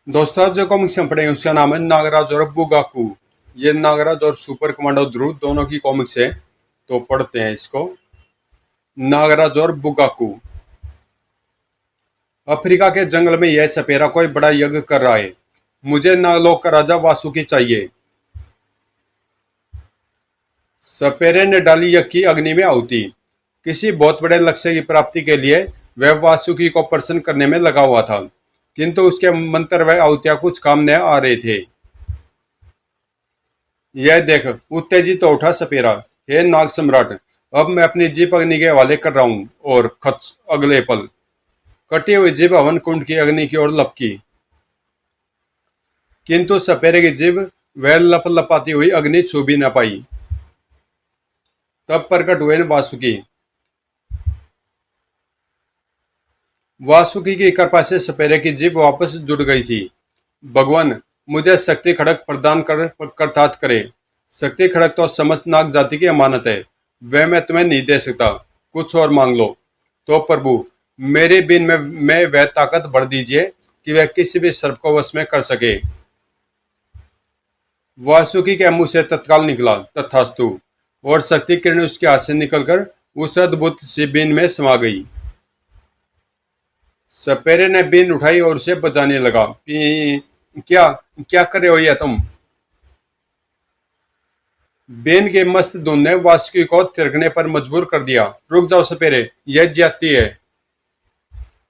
दोस्तों जो कॉमिक्स हम पढ़े उसका नाम है नागराज और बुगाकू। ये नागराज और सुपर कमांडो ध्रुव दोनों की कॉमिक्स है, तो पढ़ते हैं इसको। नागराज और बुगाकू। अफ्रीका के जंगल में यह सपेरा कोई बड़ा यज्ञ कर रहा है। मुझे नागलोक का राजा वासुकी चाहिए। सपेरे ने डाली यज्ञ की अग्नि में आहुति। किसी बहुत बड़े लक्ष्य की प्राप्ति के लिए वह वासुकी को प्रसन्न करने में लगा हुआ था, किंतु उसके मंत्र व आहुतियां कुछ काम न आ रहे थे। यह देख, उत्तेजित तो उठा सपेरा। हे नाग सम्राट, अब मैं अपनी जीभ अग्नि के हवाले कर रहा हूं। और खच अगले पल कटी हुई जीभ हवन कुंड की अग्नि की ओर लपकी, किंतु सपेरे की जीभ वह लप लपाती हुई अग्नि छू भी न पाई। तब प्रकट हुए वासुकी। वासुकी की कृपा से सपेरे की जीभ वापस जुड़ गई थी। भगवान, मुझे शक्ति खड़क प्रदान करतात करे। शक्ति खड़क तो समस्त नाग जाति की अमानत है, वह मैं तुम्हें नहीं दे सकता। कुछ और मांग लो। तो प्रभु, मेरे बिन में वह ताकत भर दीजिए कि वह किसी भी सर्प को वश में कर सके। वासुकी के मुंह से तत्काल निकला तथास्तु, और शक्ति किरण उसके हाथ से निकलकर उस अद्भुत सी बीन में समा गई। सपेरे ने बीन उठाई और उसे बजाने लगा। क्या क्या कर रहे हो यह तुम? बीन के मस्त धुन ने वासुकी को थिरकने पर मजबूर कर दिया। रुक जाओ सपेरे, यह ज्यादती है।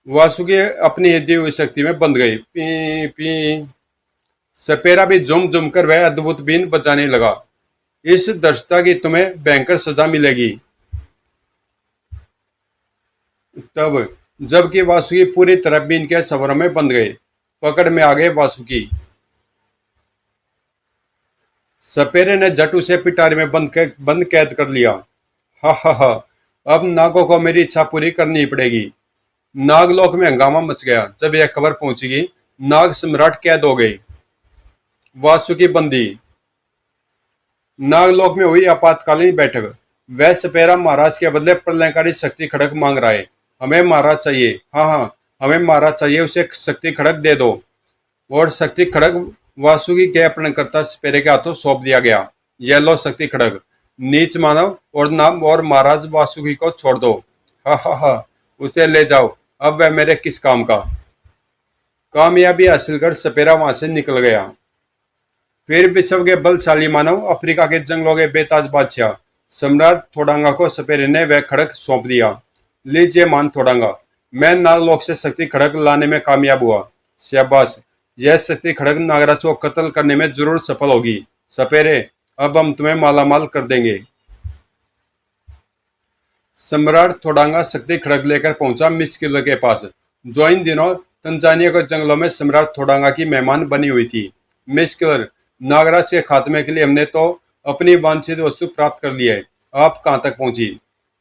वासुकी अपनी हिद्दी हुई शक्ति में बंध गई। पी पी सपेरा भी झुम झुम कर वह अद्भुत बीन बजाने लगा। इस दृष्टता की तुम्हें भयंकर सजा मिलेगी। तब जबकि वासुकी पूरी तरह बीन के सवरों में बंध गए, पकड़ में आ गए वासुकी। सपेरे ने झट उसे पिटारी में बंद कैद कर लिया। हा हा हा, अब नागों को मेरी इच्छा पूरी करनी पड़ेगी। नागलोक में हंगामा मच गया जब यह खबर पहुंची। नाग सम्राट कैद हो गए, वासुकी बंदी। नागलोक में हुई आपातकालीन बैठक। वह सपेरा महाराज के बदले प्रलयकारी शक्ति खड़क मांग रहा है। हमें महाराज चाहिए। हाँ हाँ, हमें महाराज चाहिए, उसे शक्ति खड़क दे दो। और शक्ति खड़क वासुकी के अपहरणकर्ता सपेरे के हाथों सौंप दिया गया। यह लो शक्ति खड़क, नीच मानव और नाम और महाराज वासुकी को छोड़ दो। हा हा हा, उसे ले जाओ, अब वह मेरे किस काम का। कामयाबी हासिल कर सपेरा वहां से निकल गया। फिर विश्व के बलशाली मानव, अफ्रीका के जंगलों के बेताज बादशाह सम्राट थोडांगा को सपेरे ने वह खड़क सौंप दिया। लीजिए मान थोडांगा, मैं नागलोक से शक्ति खड़क लाने में कामयाब हुआ। शाबाश, यह शक्ति खड़क नागराज को कत्ल करने में जरूर सफल होगी। सपेरे, अब हम तुम्हें मालामाल कर देंगे। सम्राट थोडांगा शक्ति खड़क लेकर पहुंचा मिस किलर के पास, जो इन दिनों तंजानिया के जंगलों में सम्राट थोडांगा की मेहमान बनी हुई थी। मिस किलर, नागराज के खात्मे के लिए हमने तो अपनी वांछित वस्तु प्राप्त कर ली है। आप कहाँ तक पहुंची?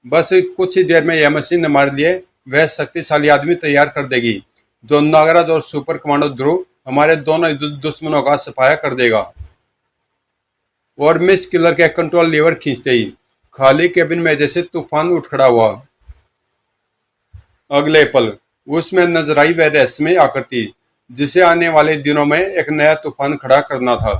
बस कुछ ही देर में यह मशीन हमारे लिए वह शक्तिशाली आदमी तैयार कर देगी, जो नागराज और सुपर कमांडो ध्रुव हमारे दोनों दुश्मनों का सफाया कर देगा। और मिस किलर के कंट्रोल लीवर खींचते ही खाली केबिन में जैसे तूफान उठ खड़ा हुआ। अगले पल उसमें नजर आई वह रहस्यमय आकृति, जिसे आने वाले दिनों में एक नया तूफान खड़ा करना था।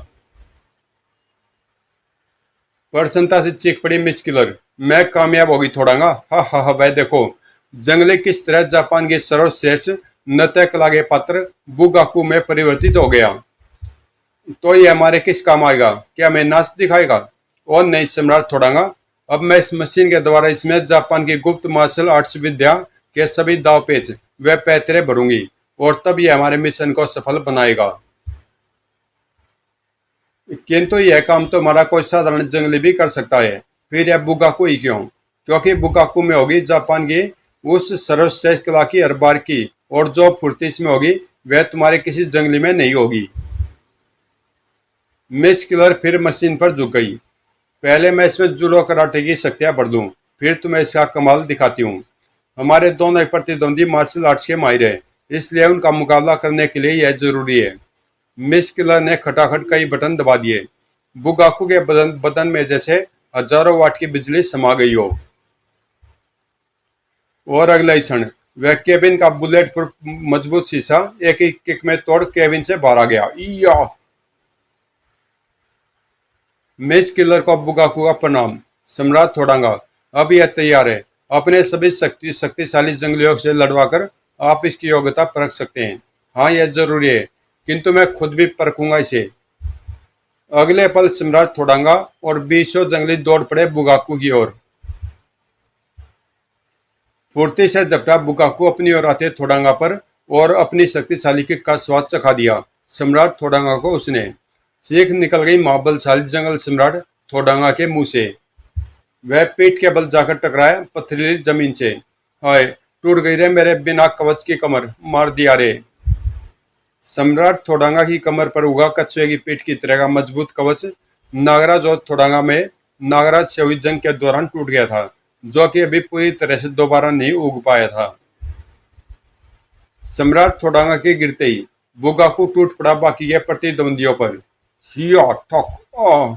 प्रसन्नता से चीख पड़ी मिस किलर, मैं कामयाब होगी थोडांगा। हा हा हा, वह देखो, जंगले किस तरह जापान के सर्वश्रेष्ठ नृत्य कला के पात्र बुगाकू में परिवर्तित हो गया। तो ये हमारे किस काम आएगा? क्या हमें नाच दिखाएगा? और नहीं सम्राट थोडांगा, अब मैं इस मशीन के द्वारा इसमें जापान की गुप्त मार्शल आर्ट्स विद्या के सभी दाव पेच व पैतरे भरूंगी, और तब यह हमारे मिशन को सफल बनाएगा। किंतु यह काम तो हमारा कोई साधारण जंगली भी कर सकता है। फिर यह बुगाकू ही क्यों? क्योंकि बुगाकू में होगी जापान की उस सर्वश्रेष्ठ कला की हर बार की, और जो फुर्ती इसमें होगी वह तुम्हारे किसी जंगली में नहीं होगी। मिस किलर फिर मशीन पर झुक गई। पहले मैं इसमें जूडो कराटे की शक्तियां भर दूं, फिर तुम्हें इसका कमाल दिखाती हूँ। हमारे दोनों प्रतिद्वंदी मार्शल आर्ट्स के माहिर हैं, इसलिए उनका मुकाबला करने के लिए यह जरूरी है। मिस किलर ने खटाखट कई बटन दबा दिए। बुगाकू के बदन में जैसे हजारों वाट की बिजली समा गई हो। और अगले क्षण वह केबिन का बुलेट प्रूफ मजबूत शीशा एक ही किक में तोड़ केबिन से बाहर आ गया। या मिस किलर को बुगाकू का प्रणाम। सम्राट थोड़ांगा, अब यह तैयार है। अपने सभी शक्तिशाली जंगलियों से लड़वाकर आप इसकी योग्यता परख सकते हैं। हाँ, यह जरूरी है, किंतु मैं खुद भी परखूंगा इसे। अगले पल सम्राट थोड़ांगा और 20 जंगली दौड़ पड़े बुगाकू की ओर। फुर्ती से झपटा बुगाकू अपनी ओर आते थोड़ांगा पर और अपनी शक्तिशाली किक का स्वाद चखा दिया। सम्राट थोड़ांगा को उसने चीख निकल गई महाबलशाली जंगल सम्राट थोड़ांगा के मुंह से। वह पीठ के बल जाकर टकराया पथरीली जमीन से। हाय, टूट गई रे मेरे बिना कवच की कमर, मार दिया रे। सम्राट थोड़ांगा की कमर पर उगा कछुए की पीठ की तरह का मजबूत कवच नागराज और थोड़ांगा में नागराज से हुई जंग के दौरान टूट गया था, जो कि अभी पूरी तरह से दोबारा नहीं उग पाया था। सम्राट थोड़ांगा के गिरते ही बुगाकू टूट पड़ा बाकी के प्रतिद्वंदियों पर। हिया ठोक आह!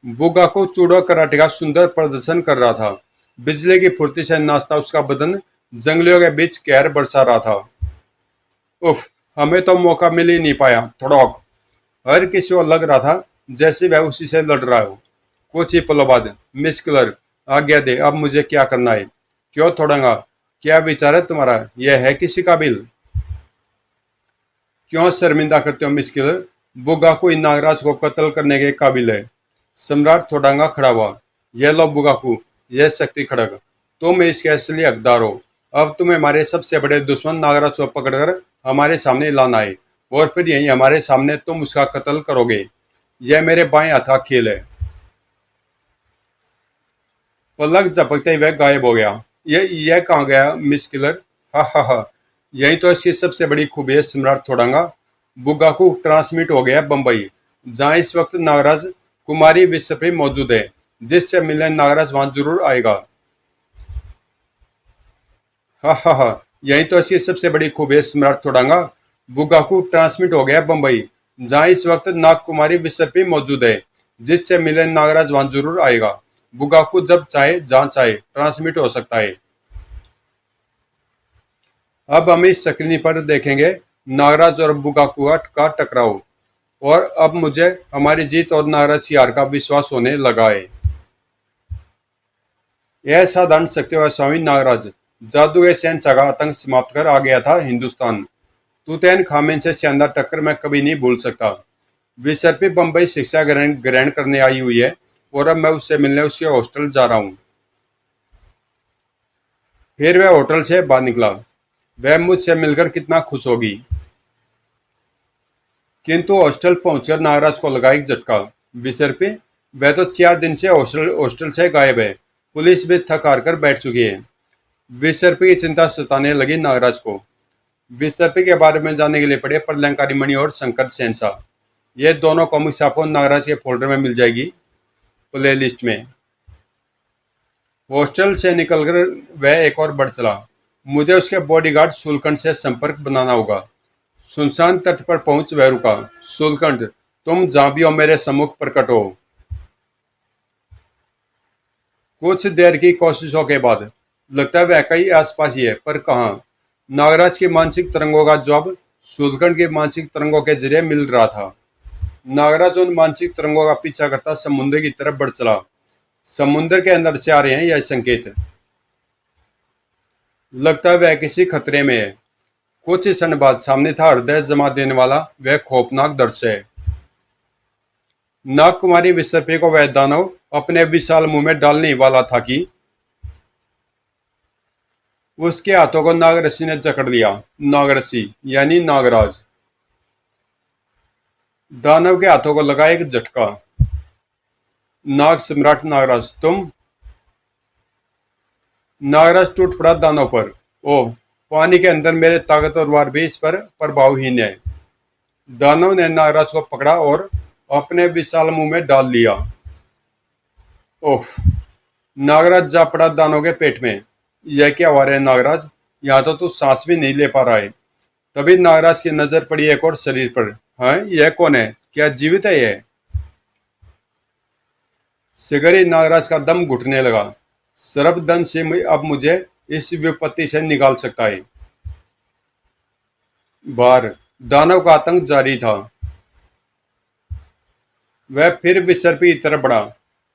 बुगाकू जूडो कराटे का सुंदर प्रदर्शन कर रहा था। बिजली की फुर्ती से नाचता उसका बदन जंगलियों के बीच कहर बरसा रहा था। उफ, हमें तो मौका मिल ही नहीं पाया। थोड़ोक हर किसी को लग रहा था जैसे वह उसी से लड़ रहा हो। कुछ ही पलों बाद मिस किलर, आज्ञा दे, अब मुझे क्या करना है? क्यों थोड़ांगा, क्या विचार है तुम्हारा? यह है किसी काबिल? क्यों शर्मिंदा करते हो मिस किलर? बुगाकू इन नागराज को कत्ल करने के काबिल है। सम्राट थोड़ांगा खड़ा हुआ। यह लो बुगाकू, यह शक्ति खड़ग, तुम इसके असली हकदार हो। अब तुम्हें हमारे सबसे बड़े दुश्मन नागराज को पकड़कर हमारे सामने लाना है और फिर यहीं हमारे सामने तुम उसका कत्ल करोगे। यह मेरे बाएं हाथ का खेल है। पलक झपकते ही वह गायब हो गया। यह कहाँ गया मिस किलर? हा हा हा, यही तो इसकी सबसे बड़ी खूबी है सम्राट थोड़ांगा। बुगाकू ट्रांसमिट हो गया बंबई, जहाँ इस वक्त नागराज कुमारी विश्वप्री मौजूद है। जिससे मिलने नागराज वहां जरूर आएगा। हा हा हा, यही तो इसकी सबसे बड़ी खूबी है सम्राट थोड़ांगा। बुगाकू ट्रांसमिट हो गया बंबई, जहाँ इस वक्त नाग कुमारी विश्वप्री मौजूद है। जिससे मिलने नागराज वहां जरूर आएगा। बुगाकू जब चाहे जहाँ चाहे ट्रांसमिट हो सकता है। अब हम इस स्क्रीन पर देखेंगे नागराज और बुगाकू का टकराव। और अब मुझे हमारी जीत और नागराज की हार का विश्वास होने लगा है। यह साधारण शक्ति वाला स्वामी नागराज जादू के शहंशाह का आतंक समाप्त कर आ गया था हिंदुस्तान। तूतैन खामेन से शानदार टक्कर मैं कभी नहीं भूल सकता। विसर्पी बम्बई शिक्षा ग्रहण ग्रहण करने आई हुई है और अब मैं उससे मिलने उसके हॉस्टल जा रहा हूँ। फिर वह होटल से बाहर निकला। वह मुझसे मिलकर कितना खुश होगी। किंतु हॉस्टल पहुंचकर नागराज को लगा एक झटका। विसर्पी, वह तो 4 दिन से हॉस्टल से गायब है। पुलिस भी थक हार कर बैठ चुकी है। विसर्पी की चिंता सताने लगी नागराज को। विसर्पी के बारे में जानने के लिए पड़े प्रलंकारी मणि और शंकर शहंशाह। ये दोनों कॉमिक्स आपको नागराज के फोल्डर में मिल जाएगी, प्ले लिस्ट में। हॉस्टल से निकलकर वह एक और बढ़ चला। मुझे उसके बॉडीगार्ड सुलकंड से संपर्क बनाना होगा। सुनसान तट पर पहुंच वह रुका। सुलकंड, तुम जहां भी हो मेरे सम्मुख प्रकट हो। कुछ देर की कोशिशों के बाद लगता है वह कहीं आसपास ही है, पर कहाँ? नागराज की मानसिक तरंगों का जवाब सुलकंड की मानसिक तरंगों के जरिए मिल रहा था। नागराज उन मानसिक तरंगों का पीछा करता समुद्र की तरफ बढ़ चला। समुद्र के अंदर से आ रहे हैं यह संकेत। लगता है वह किसी खतरे में है। कुछ ही क्षण बाद सामने था हृदय जमा देने वाला वह खौफनाक दृश्य। नागकुमारी विसर्पी को वह दानव अपने विशाल मुंह में डालने ही वाला था कि उसके हाथों को नागरसी ने जकड़ लिया। नागरसी यानी नागराज। दानव के हाथों को लगा एक झटका। नाग सम्राट नागराज, तुम? नागराज टूट पड़ा दानव पर। ओह, पानी के अंदर मेरे ताकतवर वार भी इस पर प्रभावहीन है। दानव ने नागराज को पकड़ा और अपने विशाल मुंह में डाल लिया। ओह! नागराज जा पड़ा दानव के पेट में। यह क्या हो रहा है नागराज? यहाँ तो तू सांस भी नहीं ले पा रहा है। तभी नागराज की नजर पड़ी एक और शरीर पर। हाँ, यह कौन है? क्या जीवित है यह? सिगरी नागराज का दम घुटने लगा। सर्वधन से अब मुझे इस विपत्ति से निकाल सकता है। बाहर दानव का आतंक जारी था। वह फिर विसर्पी की तरफ बढ़ा।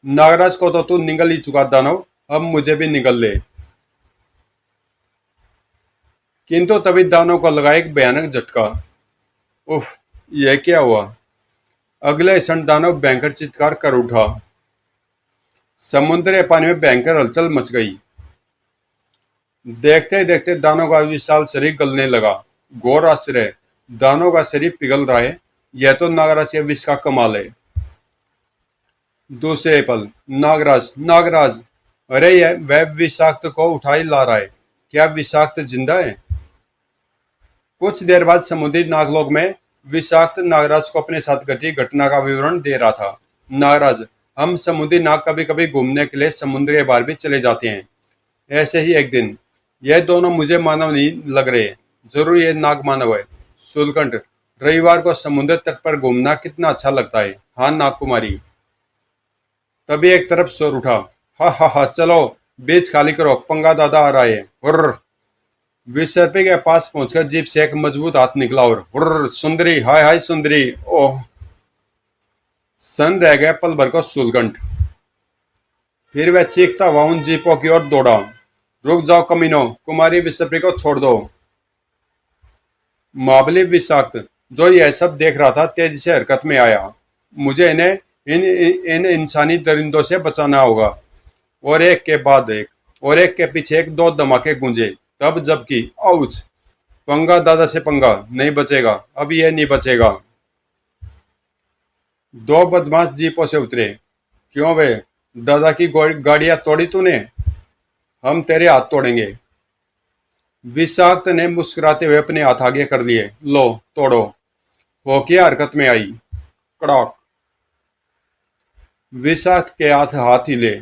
नागराज को तो तू निगल ही चुका दानव, अब मुझे भी निगल ले। किंतु तभी दानव को लगा एक भयानक झटका। उफ, यह क्या हुआ? अगले क्षण दानव भयंकर चित्कार कर उठा। समुद्र के पानी में भयंकर हलचल मच गई। देखते ही देखते दानव का विशाल शरीर गलने लगा। घोर आश्चर्य, दानव का शरीर पिघल रहा है। यह तो नागराज के विष का कमाल है। दूसरे पल, नागराज, नागराज! अरे यह वह विषाक्त को उठाई ला रहा है। क्या विषाक्त जिंदा है? कुछ देर बाद समुद्री नागलोक में विषाक्त नागराज को अपने साथ घटी घटना का विवरण दे रहा था। नागराज, हम समुद्री नाग कभी कभी घूमने के लिए समुद्र के बाहर भी चले जाते हैं। ऐसे ही एक दिन यह दोनों मुझे मानव नहीं लग रहे। जरूर ये नाग मानव है। शूलकंठ, रविवार को समुद्र तट पर घूमना कितना अच्छा लगता है। हाँ नागकुमारी। तभी एक तरफ शोर उठा। हा हा हा, चलो बीच खाली करो, पंगा दादा आ रहा है। हुर्र! विसर्पी के पास पहुंचकर जीप से एक मजबूत हाथ निकला और हुर्र! सुंदरी, हाय हाय सुंदरी! ओह! सन रह गया पल भर को शूलकंठ। फिर वह चीखता हुआ उन जीपों की ओर दौड़ा। रुक जाओ कमीनों, कुमारी विसर्पी को छोड़ दो। महाबली विषाक्त, जो यह सब देख रहा था, तेजी से हरकत में आया। मुझे इन्हें इन इन इंसानी दरिंदों से बचाना होगा। और एक के बाद एक और एक के पीछे एक दो धमाके गूंजे। तब जबकि आउच! पंगा दादा से पंगा नहीं बचेगा, अब यह नहीं बचेगा। दो बदमाश जीपों से उतरे। क्यों बे, दादा की गाड़ियां तोड़ी तूने? हम तेरे हाथ तोड़ेंगे। विषाक्त ने मुस्कुराते हुए अपने हाथ आगे कर लिए। लो तोड़ो। होकिया हरकत में आई। कड़ाक! विषाक्त के हाथ हिले।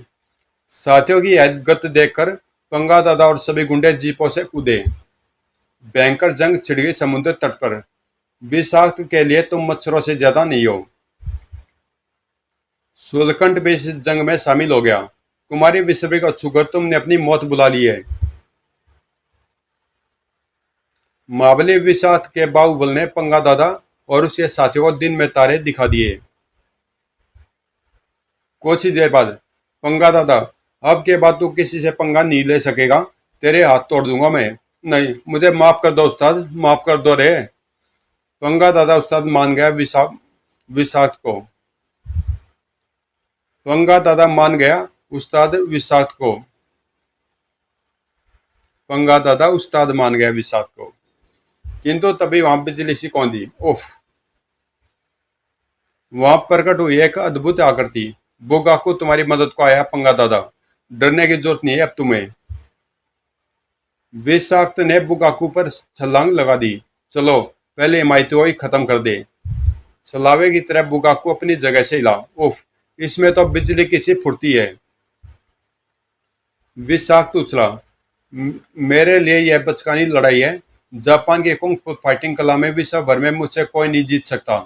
साथियों की यह गत देखकर पंगा दादा और सभी गुंडे जीपों से कूदे। भयंकर जंग छिड़ गई समुद्र तट पर। विषाक्त के लिए तुम मच्छरों से ज्यादा नहीं हो। शूलकंठ भी इस जंग में शामिल हो गया। कुमारी विसर्पी को छूकर तुमने अपनी मौत बुला ली है। महाबली विषाक्त के बाहुबल ने पंगा दादा और उसके साथियों को दिन में तारे दिखा दिए। कुछ ही देर बाद, पंगा दादा, अब के बाद तू किसी से पंगा नहीं ले सकेगा। तेरे हाथ तोड़ दूंगा मैं। नहीं, मुझे माफ कर दो उस्ताद, माफ कर दो रे। पंगा दादा उस्ताद मान गया विषाक्त को। पंगा दादा मान गया उस्ताद विषाक्त को। पंगा दादा उस्ताद मान गया विषाक्त को। किंतु तभी वहां बिजली सी कौंधी। उफ! वहां प्रकट हुई एक अद्भुत आकृति। बुगाकू तुम्हारी मदद को आया पंगा दादा। डरने की जरूरत नहीं है अब तुम्हें। विषाक्त ने बुगाकू पर छलांग लगा दी। चलो पहले हिमायती ही खत्म कर दे। सलावे की तरह बुगाकू अपनी जगह से हिला। उफ! इसमें तो बिजली की सी फुर्ती है। विषाक्त उछला। मेरे लिए यह बचकानी लड़ाई है। जापान की कुंग फू फाइटिंग कला में विश्व भर में मुझसे कोई नहीं जीत सकता।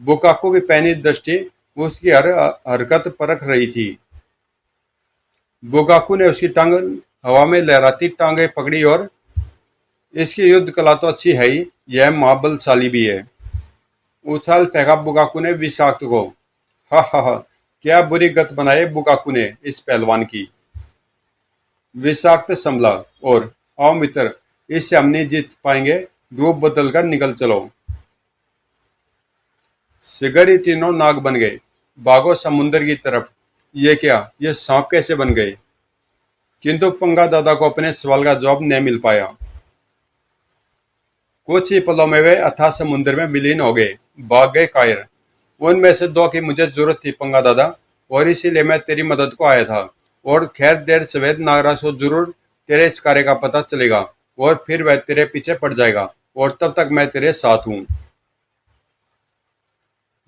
बुकाकू की पैनी दृष्टि उसकी हर हरकत परख रही थी। बुकाकू ने उसकी टांग हवा में लहराती टांगे पकड़ी और इसकी युद्ध कला तो अच्छी है ही, यह महाबलशाली भी है। उछाल फेंका बुकाकू ने विषाक्त को। हा हा हा, क्या बुरी गत बनाई बुकाकू ने इस पहलवान की। विषाक्त संभला और आओ मित्र, इससे हम नहीं जीत पाएंगे। रूप बदल कर निकल चलो। शिकारी तीनों नाग बन गए। भागो समुद्र की तरफ। ये क्या, ये सांप कैसे बन गए? किंतु पंगा दादा को अपने सवाल का जवाब नहीं मिल पाया। कुछ ही पलों में वे अथाह समुद्र में विलीन हो गए। भाग गए कायर। उनमें से दो की मुझे जरूरत थी पंगा दादा, और इसीलिए मैं तेरी मदद को आया था। और खैर देर सवेद नागराज को जरूर तेरे इस कार्य का पता चलेगा और फिर वह तेरे पीछे पड़ जाएगा, और तब तक मैं तेरे साथ हूं।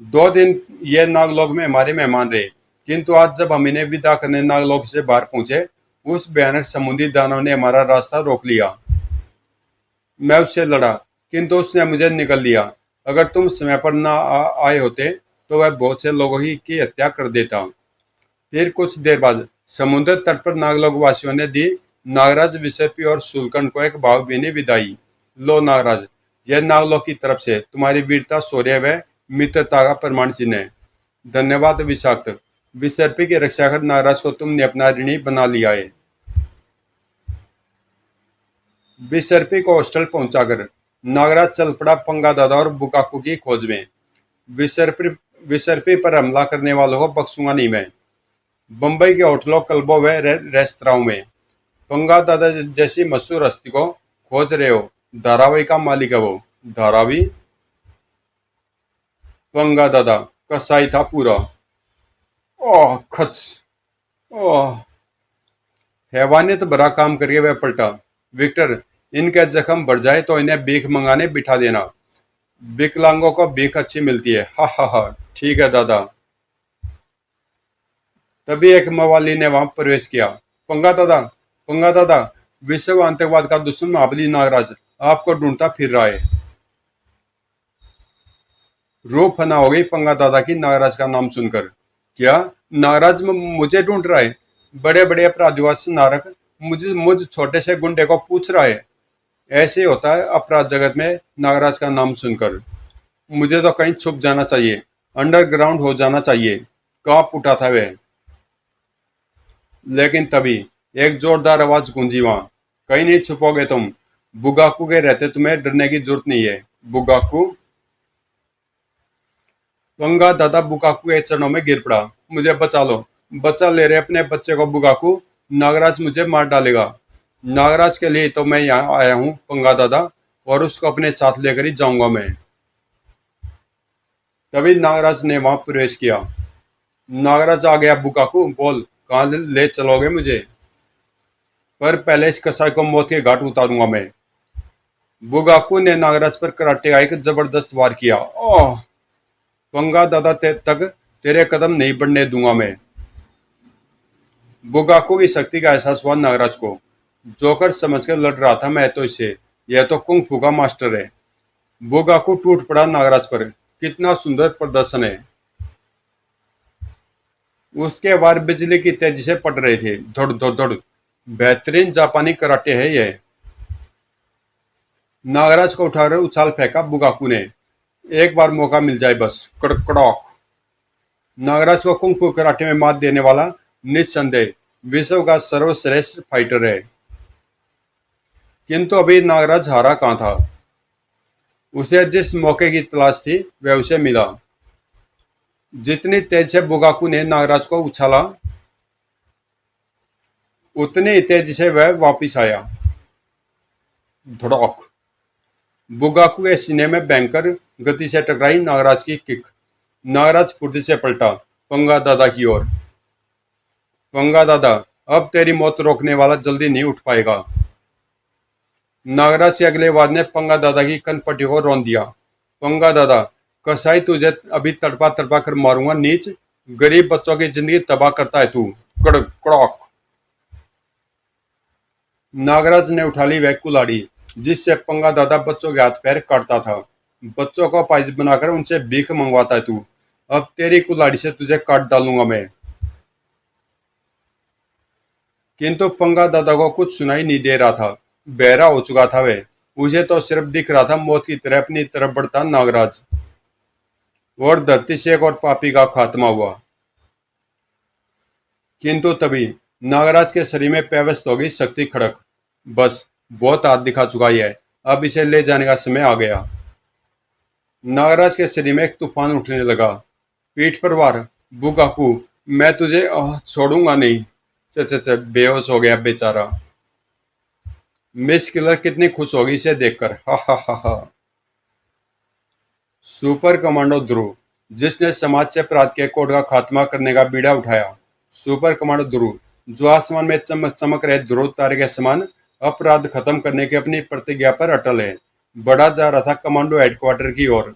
2 दिन ये नागलोक में हमारे मेहमान रहे, किंतु आज जब हम इन्हें विदा करने नागलोक से बाहर पहुंचे, उस भयानक समुद्री दानव ने हमारा रास्ता रोक लिया। मैं उससे लड़ा, किंतु उसने मुझे निगल लिया। अगर तुम समय पर ना आए होते तो वह बहुत से लोगों ही की हत्या कर देता। फिर कुछ देर बाद समुद्र तट पर नागलोक वासियों ने दी नागराज विसर्पी और शूलकर्ण को एक भावभीनी विदाई। लो नागराज, यह नागलोक की तरफ से तुम्हारी वीरता, शौर्य व मित्रता का प्रमाण चिन्ह है। धन्यवाद विषाक्त। विसर्पी की रक्षा कर नागराज को तुमने अपना ऋणी बना लिया है। विसर्पी को हॉस्टल पहुंचाकर नागराज चल पड़ा पंगा दादा और बुकाकू की खोज में। विसर्पी विसर्पी पर हमला करने वालों को बख्शूंगा नहीं मैं। बम्बई के होटलों, क्लबों व रेस्तराओं में पंगा दादा जैसी मशहूर हस्ती को खोज रहे हो। धारावी का मालिक है वो। धारावी पंगा दादा कसाई था पूरा। ओह खच। ओह हैवानियत भरा काम करके वह पलटा। विक्टर, इनके जख्म बढ़ जाए तो इन्हें भीख मंगाने बिठा देना। विकलांगों को भीख अच्छी मिलती है। हा हा हा, ठीक है दादा। तभी एक मवाली ने वहां प्रवेश किया। पंगा दादा, पंगा दादा, विश्व आतंकवाद का दुश्मन महाबली नागराज आपको ढूंढता फिर रहा है। रो फना हो गई पंगा दादा की नागराज का नाम सुनकर। क्या नागराज मुझे ढूंढ रहा है? बड़े बड़े अपराधियों से नारक मुझ छोटे से गुंडे को पूछ रहा है। ऐसे ही होता है अपराध जगत में नागराज का नाम सुनकर। मुझे तो कहीं छुप जाना चाहिए, अंडरग्राउंड हो जाना चाहिए। कांप उठा था वह। लेकिन तभी एक जोरदार आवाज गूंजी वहां। कहीं नहीं छुपोगे तुम। बुगाकू के रहते तुम्हें डरने की जरूरत नहीं है। बुगाकू। पंगा दादा बुगाकू के चरणों में गिर पड़ा। मुझे बचा लो, बचा ले रहे अपने बच्चे को बुगाकू। नागराज मुझे मार डालेगा। नागराज के लिए तो मैं यहाँ आया हूँ पंगा दादा, और उसको अपने साथ लेकर ही जाऊंगा मैं। तभी नागराज ने वहां प्रवेश किया। नागराज आ गया। बुगाकू बोल, कहाँ ले चलोगे मुझे? पर पहले इस कसाई को मौत के घाट उतारूंगा मैं। बुगाकू ने नागराज पर कराटे का एक जबरदस्त वार किया। ओह पंगा दादा तक तेरे कदम नहीं बढ़ने दूंगा मैं। बुगाकू की शक्ति का एहसास हुआ नागराज को। जोकर समझकर लड़ रहा था मैं तो इसे। यह तो कुंग फू का मास्टर है। बुगाकू टूट पड़ा नागराज पर। कितना सुंदर प्रदर्शन है। उसके वार बिजली की तेजी से पड़ रहे थे। धड़ धड़ धड़। बेहतरीन जापानी कराटे है यह। नागराज को उठाकर उछाल फेंका बुगाकू ने। एक बार मौका मिल जाए बस। कड़कड़ाक। नागराज को कुंग फू कराटे में मात देने वाला निस्संदेह विश्व का सर्वश्रेष्ठ फाइटर है। किंतु अभी नागराज हारा कहाँ था। उसे जिस मौके की तलाश थी वह उसे मिला। जितनी तेज से बुगाकू ने नागराज को उछाला, उतनी ही तेजी से वह वापिस आया। धड़ाक। बुगाकू के सीने में भयंकर गति से टकराई नागराज की किक। नागराज फुर्ती से पलटा पंगा दादा की ओर। पंगा दादा, अब तेरी मौत रोकने वाला जल्दी नहीं उठ पाएगा। नागराज के अगले वार ने पंगा दादा की कनपट्टी को रौंद दिया। पंगा दादा, कसाई तुझे अभी तड़पा तड़पा कर मारूंगा नीच। गरीब बच्चों की जिंदगी तबाह करता है तू। कड़क कड़क। नागराज ने उठा ली वह कुल्हाड़ी जिससे पंगा दादा बच्चों के हाथ पैर काटता था। बच्चों को पाइज बनाकर उनसे भीख मंगवाता है तू। अब तेरी कुल्हाड़ी से तुझे काट डालूंगा मैं। किंतु पंगा दादा को कुछ सुनाई नहीं दे रहा था। बहरा हो चुका था वह। उसे तो सिर्फ दिख रहा था मौत की तरह अपनी तरफ बढ़ता नागराज। और धरती से एक और पापी का खात्मा हुआ। किंतु तभी नागराज के शरीर में पेवस्त हो गई शक्ति खड़क। बस बहुत हाथ दिखा चुका ही है, अब इसे ले जाने का समय आ गया। नागराज के शरीर में एक तूफान उठने लगा। पीठ पर वार। बुगाकू, मैं तुझे छोड़ूंगा नहीं। च बेहोश हो गया बेचारा। मिस किलर कितनी खुश होगी इसे देखकर। हा हा हा हा। सुपर कमांडो ध्रुव, जिसने समाज से अपराध के कोड का खात्मा करने का बीड़ा उठाया। सुपर कमांडो ध्रुव, जो आसमान में चमक चमक रहे ध्रुव तारे के समान अपराध खत्म करने की अपनी प्रतिज्ञा पर अटल है। बढ़ा जा रहा था कमांडो हेडक्वार्टर की ओर।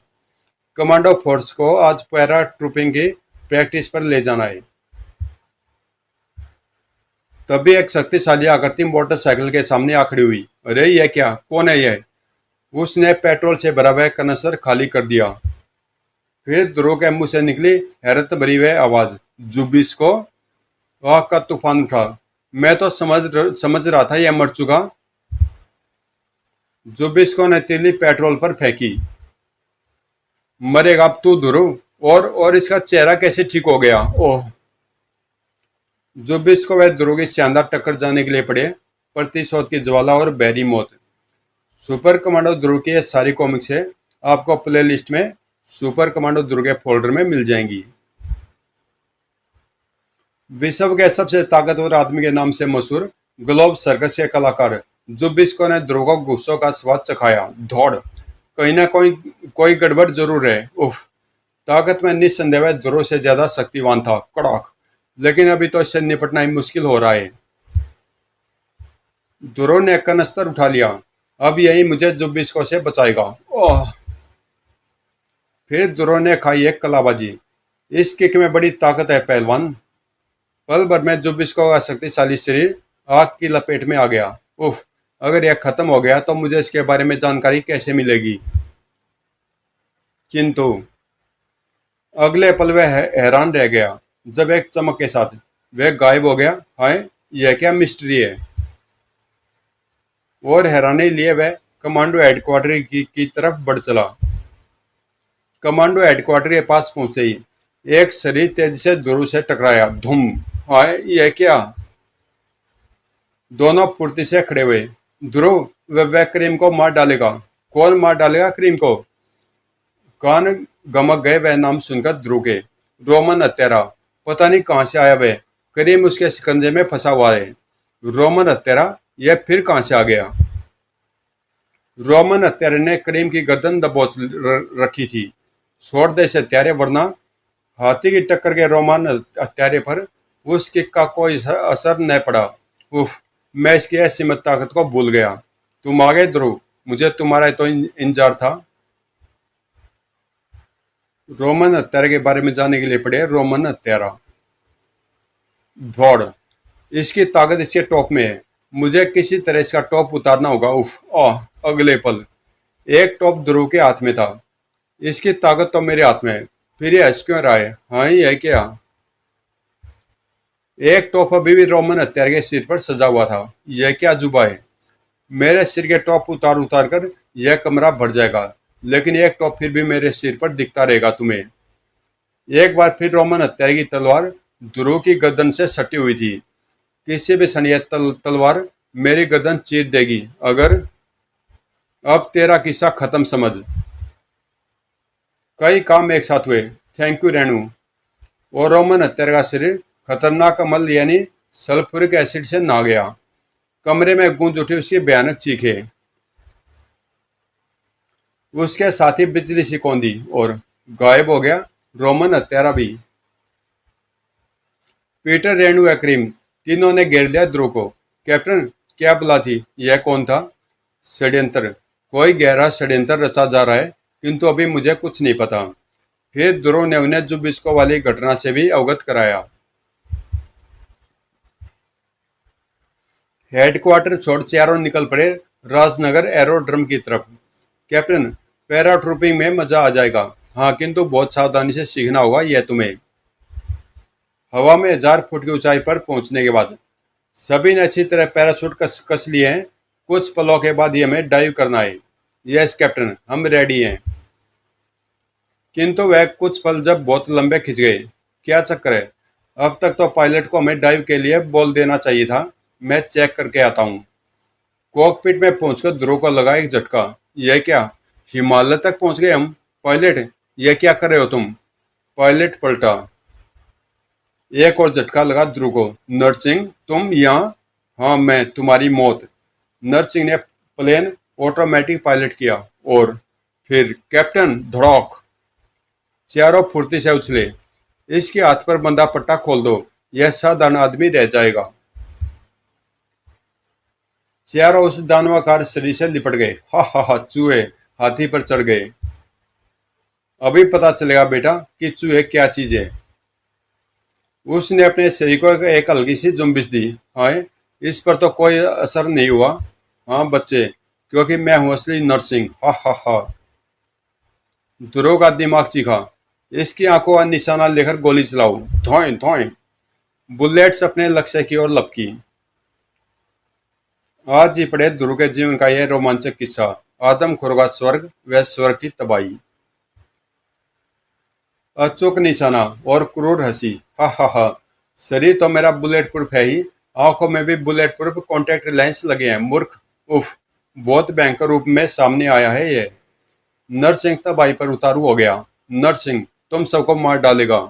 कमांडो फोर्स को आज पैरा ट्रूपिंग की प्रैक्टिस पर ले जाना है। तभी एक शक्तिशाली आकृति मोटरसाइकिल के सामने आ खड़ी हुई। अरे यह क्या, कौन है यह? उसने पेट्रोल से भरा हुआ कनस्तर खाली कर दिया। फिर ध्रुव के मुंह से निकली हैरत भरी हुई आवाज। जुबिस को? आग का तूफान उठा। मैं तो समझ रहा था यह मर चुका। जुबिस्को ने तीली पेट्रोल पर फेंकी। मरेगा अब तू ध्रुव। और इसका चेहरा कैसे ठीक हो गया? ओह। जुबिस्को व ध्रुव की शानदार टक्कर जाने के लिए पड़े प्रतिशोध की ज्वाला और बहरी मौत। सुपर कमांडो ध्रुव की ये सारी कॉमिक्स है आपको प्ले लिस्ट में सुपर कमांडो ध्रुव के फोल्डर में मिल जाएंगी। विश्व के सबसे ताकतवर आदमी के नाम से मशहूर ग्लोब सर्कस के कलाकार जुबिस्को ने ध्रुव को गुस्सों का स्वाद चखाया। दौड़, कहीं ना कोई गड़बड़ जरूर है। उफ। ताकत में निस्संदेह वह ध्रुव से ज्यादा शक्तिवान था। कड़ाक। लेकिन अभी तो इससे निपटना ही मुश्किल हो रहा है। ध्रुव ने कनस्तर उठा लिया। अब यही मुझे जुबिस्को से बचाएगा। ओह। फिर ध्रुव ने खाई एक कलाबाजी। इस किक में बड़ी ताकत है पहलवान। पल भर में जुबिस्को का शक्तिशाली शरीर आग की लपेट में आ गया। उफ। अगर यह खत्म हो गया तो मुझे इसके बारे में जानकारी कैसे मिलेगी? किंतु अगले पल वह हैरान रह गया जब एक चमक के साथ वह गायब हो गया। हाय, यह क्या मिस्ट्री है? और हैरानी लिए वह कमांडो हेडक्वार्टर की तरफ बढ़ चला। कमांडो हेडक्वार्टर के पास पहुंचते ही एक शरीर तेजी से ध्रुव से टकराया। धूम। हाय, यह क्या? दोनों फुर्ती से खड़े हुए। ध्रुव, वह क्रीम को मार डालेगा। कौन मार डालेगा क्रीम को? कान गमक गए वह नाम सुनकर ध्रुव के। रोमन हत्यारा। पता नहीं कहां से आया वह। करीम उसके शिकंजे में फंसा हुआ है। रोमन हत्यारा, यह फिर कहां से आ गया? रोमन हत्यारे ने करीम की गर्दन दबोच रखी थी। छोड़ दे इसे हत्यारे, वरना। हाथी की टक्कर के रोमन हत्यारे पर उस किक का कोई असर न पड़ा। उफ। मैं इसकी असीमित ताकत को भूल गया। तुम आ गए ध्रुव, मुझे तुम्हारा तो इंतजार था। रोमन हत्यारे के बारे में जानने के लिए पढ़े रोमन हत्यारा। दौड़, इसकी ताकत इसके टॉप में है। मुझे किसी तरह इसका टॉप उतारना होगा। उफ। अगले पल एक टॉप ध्रुव के हाथ में था। इसकी ताकत तो मेरे हाथ में है, फिर ये हंस क्यों रहा है? हाँ, ये है क्या? एक टॉप अभी भी रोमन हत्यारे के सिर पर सजा हुआ था। यह क्या जुबा है? मेरे सिर के टॉप उतार उतार कर यह कमरा भर जाएगा, लेकिन एक टॉप फिर भी मेरे सिर पर दिखता रहेगा तुम्हें। एक बार फिर रोमन हत्यारे की तलवार ध्रुव की गर्दन से सटी हुई थी। किसी भी क्षण यह तलवार मेरी गर्दन चीर देगी अगर। अब तेरा किस्सा खत्म समझ। कई काम एक साथ हुए। Thank you Renu. और रोमन हत्यारे का शरीर खतरनाक अमल यानी सल्फ्यूरिक एसिड से नहा गया। कमरे में गूंज उठी उसकी भयानक चीखें। उसके साथ ही बिजली सी कौंधी और गायब हो गया रोमन हत्यारा भी। पीटर, रेणु व क्रीम तीनों ने घेर लिया ध्रुव को। कैप्टन, क्या बुला थी? यह कौन था? षड्यंत्र। कोई गहरा षड्यंत्र रचा जा रहा है, किंतु अभी मुझे कुछ नहीं पता। फिर ध्रुव ने उन्हें जुबिस्को वाली घटना से भी अवगत कराया। हेडक्वार्टर छोड़ चारों निकल पड़े राजनगर एरोड्रम की तरफ। कैप्टन, पैराट्रूपिंग में मजा आ जाएगा। हाँ, किंतु बहुत सावधानी से सीखना होगा यह तुम्हें। हवा में 1000 फुट की ऊंचाई पर पहुंचने के बाद सभी ने अच्छी तरह पैराशूट कस लिए हैं। कुछ पलों के बाद ही हमें डाइव करना है। यस कैप्टन, हम रेडी हैं। किंतु वह कुछ पल जब बहुत लंबे खिंच गए। क्या चक्कर है? अब तक तो पायलट को हमें डाइव के लिए बोल देना चाहिए था। मैं चेक करके आता हूँ। कॉकपिट में पहुंचकर ध्रुव को लगा एक झटका। यह क्या? हिमालय तक पहुंच गए हम। पायलट, यह क्या कर रहे हो तुम? पायलट पलटा। एक और झटका लगा ध्रुव को। नरसिंह, तुम यहाँ? हाँ, मैं तुम्हारी मौत। नरसिंह ने प्लेन ऑटोमेटिक पायलट किया और फिर कैप्टन, धड़ाक। चारों फुर्ती से उछले। इसके हाथ पर बंधा पट्टा खोल दो, यह साधारण आदमी रह जाएगा। चारों उस दानवाकार शरीर से लिपट गए। हा हा हा। चूहे हाथी पर चढ़ गए। अभी पता चलेगा बेटा कि चूहे क्या चीज है। उसने अपने शरीर को एक हल्की सी जुम्बिश दी। हाँ, इस पर तो कोई असर नहीं हुआ। हाँ बच्चे, क्योंकि मैं हूं असली नरसिंह। हा हा हा। ध्रुव का दिमाग चीखा। इसकी आंखों का निशाना लेकर गोली चलाओ। धोएं धोएं। बुलेट्स अपने लक्ष्य की ओर लपकी। आज ही पढ़े ध्रुव के जीवन का यह रोमांचक किस्सा, आदमखोर का स्वर्ग व स्वर्ग की तबाही। अचूक निशाना और क्रूर हंसी, हा हा हा। शरीर तो मेरा बुलेट प्रूफ है ही, आंखों में भी बुलेट प्रूफ कॉन्टेक्ट लेंस लगे हैं, मूर्ख। उफ, बहुत भयंकर रूप में सामने आया है ये। नरसिंह तबाही पर उतारू हो गया। नरसिंह तुम सबको मार डालेगा।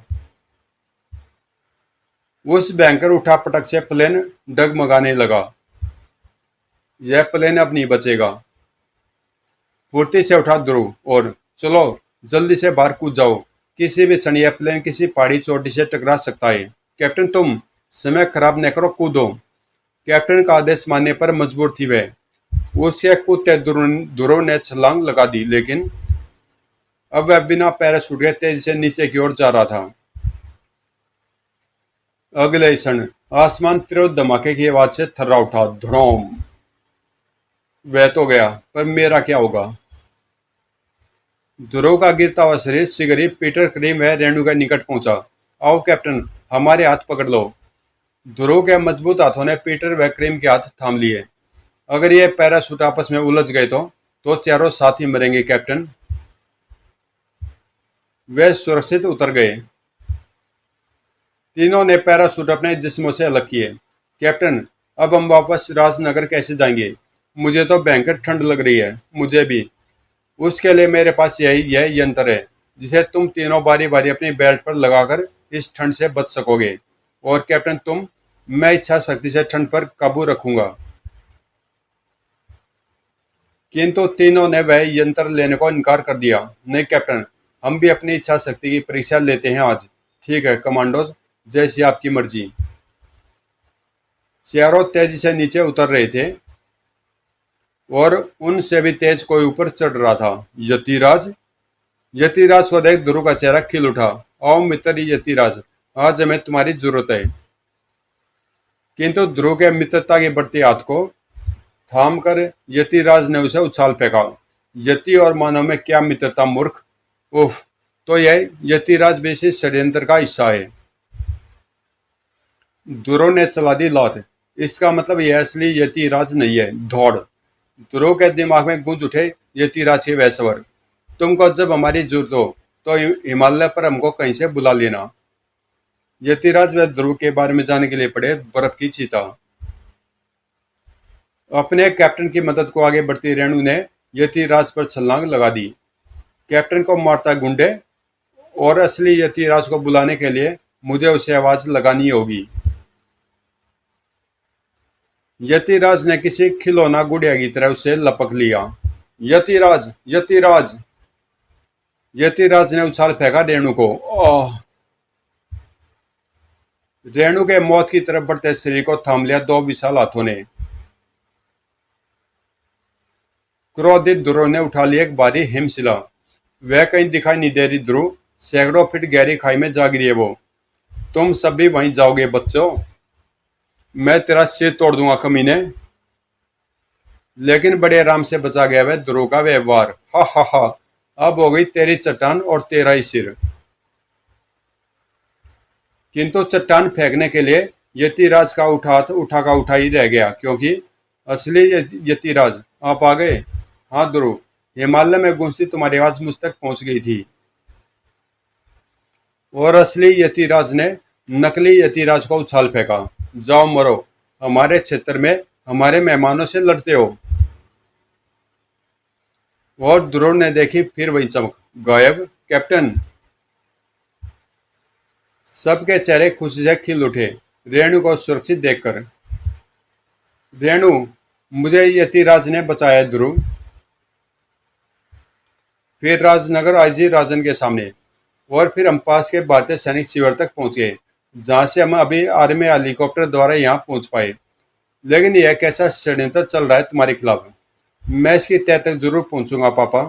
उस भयंकर उठा पटक से प्लेन डगमगाने लगा। यह प्लेन अब नहीं बचेगा। फुर्ती से उठा ध्रुव और चलो जल्दी से बाहर कूद जाओ। किसी भी क्षण यह प्लेन किसी पहाड़ी चोटी से टकरा सकता है। कैप्टन तुम समय खराब न करो, कूदो। कैप्टन का आदेश मानने पर मजबूर थी वह। उसके कूदते ध्रुव ने छलांग लगा दी, लेकिन अब वह बिना पैराशूट के तेजी से नीचे की ओर जा रहा था। अगले ही क्षण आसमान तीव्र धमाके की आवाज से थर्रा उठा। ध्रोम। वह तो गया, पर मेरा क्या होगा। ध्रुव का गिरता हुआ शरीर शीघ्र ही पीटर, क्रीम व रेणु के निकट पहुंचा। आओ कैप्टन, हमारे हाथ पकड़ लो। ध्रुव के मजबूत हाथों ने पीटर व क्रीम के हाथ थाम लिए। अगर ये पैराशूट आपस में उलझ गए तो चारों साथ ही मरेंगे कैप्टन। वे सुरक्षित उतर गए। तीनों ने पैराशूट अपने जिस्मों से अलग किए। कैप्टन, अब हम वापस राजनगर कैसे जाएंगे। मुझे तो भयंकर ठंड लग रही है। मुझे भी। उसके लिए मेरे पास यह यंत्र है, जिसे तुम तीनों बारी बारी अपनी बेल्ट पर लगाकर इस ठंड से बच सकोगे। और कैप्टन तुम, मैं इच्छा शक्ति से ठंड पर काबू रखूंगा। किंतु तीनों ने वह यंत्र लेने को इनकार कर दिया। नहीं कैप्टन, हम भी अपनी इच्छा शक्ति की परीक्षा लेते हैं आज। ठीक है कमांडोज, जैसी आपकी मर्जी। चारों तेजी से नीचे उतर रहे थे और उनसे भी तेज कोई ऊपर चढ़ रहा था। यतिराज। यतिराज को देख ध्रुव का चेहरा खिल उठा। आओ मित्र यतिराज, आज हमें तुम्हारी जरूरत है। किंतु ध्रुव के मित्रता की बढ़ती हाथ को थाम कर यतिराज ने उसे उछाल फेंका। यति और मानव में क्या मित्रता, मूर्ख। उफ, तो यह यतिराज भी इसी षड्यंत्र का हिस्सा है। ध्रुव ने चला दी लात। इसका मतलब यह असली यतिराज नहीं है। दौड़। ध्रुव के दिमाग में गूंज उठे यतिराज के वह स्वर। तुमको जब हमारी जरूरत हो तो हिमालय पर हमको कहीं से बुला लेना। यतिराज व ध्रुव के बारे में जानने के लिए पड़े बर्फ की चीता। अपने कैप्टन की मदद को आगे बढ़ती रेणु ने यतिराज पर छलांग लगा दी। कैप्टन को मारता गुंडे, और असली यतिराज को बुलाने के लिए मुझे उसे आवाज लगानी होगी। यतिराज ने किसी खिलौना गुड़िया की तरह उसे लपक लिया। यतिराज, यतिराज। यतिराज ने उछाल फेंका रेणु को। ओह। रेणु के मौत की तरफ बढ़ते शरीर को थाम लिया दो विशाल हाथों ने। क्रोधित ध्रुव ने उठा ली एक भारी हिमशिला। वह कहीं दिखाई नहीं दे रही ध्रुव, सैकड़ों फीट गहरी खाई में जा गिरी है वो। तुम सब भी वहीं जाओगे बच्चों, मैं तेरा सिर तोड़ दूंगा कमीने। लेकिन बड़े आराम से बचा गया वह ध्रुव का व्यवहार। हा हा हा, अब हो गई तेरी चट्टान और तेरा ही सिर। किंतु चट्टान फेंकने के लिए यतिराज का उठा ही रह गया, क्योंकि असली यतिराज आप आ गए। हाँ ध्रुव, हिमालय में गूंजती तुम्हारी आवाज मुझ तक पहुंच गई थी। और असली यतिराज ने नकली यतिराज को उछाल फेंका। जाओ मरो, हमारे क्षेत्र में हमारे मेहमानों से लड़ते हो। और ध्रुव ने देखी फिर वही चमक। गायब। कैप्टन। सबके चेहरे खुशी से खिल उठे रेणु को सुरक्षित देखकर। रेणु, मुझे यतिराज ने बचाया ध्रुव। फिर राजनगर आईजी राजन के सामने, और फिर हम पास के भारतीय सैनिक शिविर तक पहुंच गए, जहां से हम अभी आर्मी हेलीकॉप्टर द्वारा यहां पहुंच पाए। लेकिन यह कैसा षड्यंत्र चल रहा है तुम्हारे खिलाफ। मैं इसकी तह तक जरूर पहुंचूंगा पापा।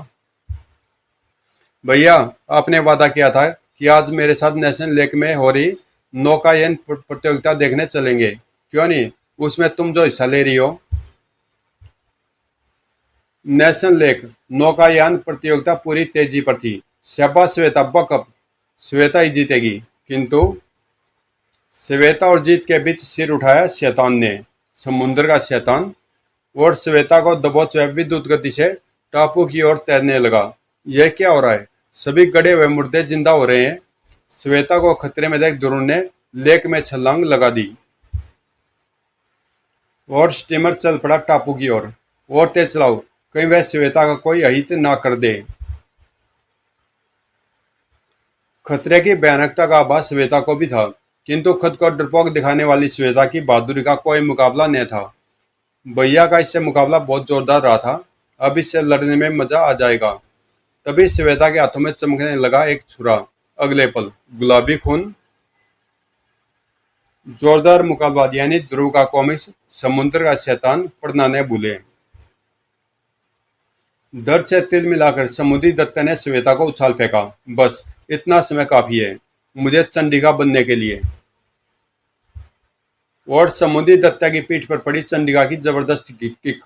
भैया, आपने वादा किया था कि आज मेरे साथ नेशनल लेक में हो रही नौकायन प्रतियोगिता देखने चलेंगे, क्यों नहीं, उसमें तुम जो हिस्सा ले रही हो। नेशनल लेक नौकायान प्रतियोगिता पूरी तेजी पर थी। शाबाश श्वेता, बकअप। श्वेता ही जीतेगी। किंतु श्वेता और जीत के बीच सिर उठाया शैतान ने। समुद्र का शैतान। और श्वेता को दबोच वह विद्युत गति से टापू की ओर तैरने लगा। यह क्या हो रहा है? सभी गड़े हुए मुर्दे जिंदा हो रहे हैं। श्वेता को खतरे में देख ध्रुव ने लेक में छलांग लगा दी और स्टीमर चल पड़ा टापू की ओर। और तेज चलाओ, कहीं वह श्वेता का कोई अहित ना कर दे। खतरे की भयानकता का आभास श्वेता को भी था, किंतु खुद को डरपोक दिखाने वाली श्वेता की बहादुरी का कोई मुकाबला नहीं था। भैया का इससे मुकाबला बहुत जोरदार रहा था। अब इससे लड़ने में मजा आ जाएगा। तभी श्वेता के हाथों में चमकने लगा एक छुरा। अगले पल गुलाबी खून। जोरदार मुकाबला यानी ध्रुव का कॉमिक्स समुद्र का शैतान पढ़ना न भूले। दर्द से तिल मिलाकर समुद्री दत्त ने श्वेता को उछाल फेंका। बस इतना समय काफी है मुझे चंडिका बनने के लिए। और समुद्री दत्ता की पीठ पर पड़ी चंडिका की जबरदस्त किक।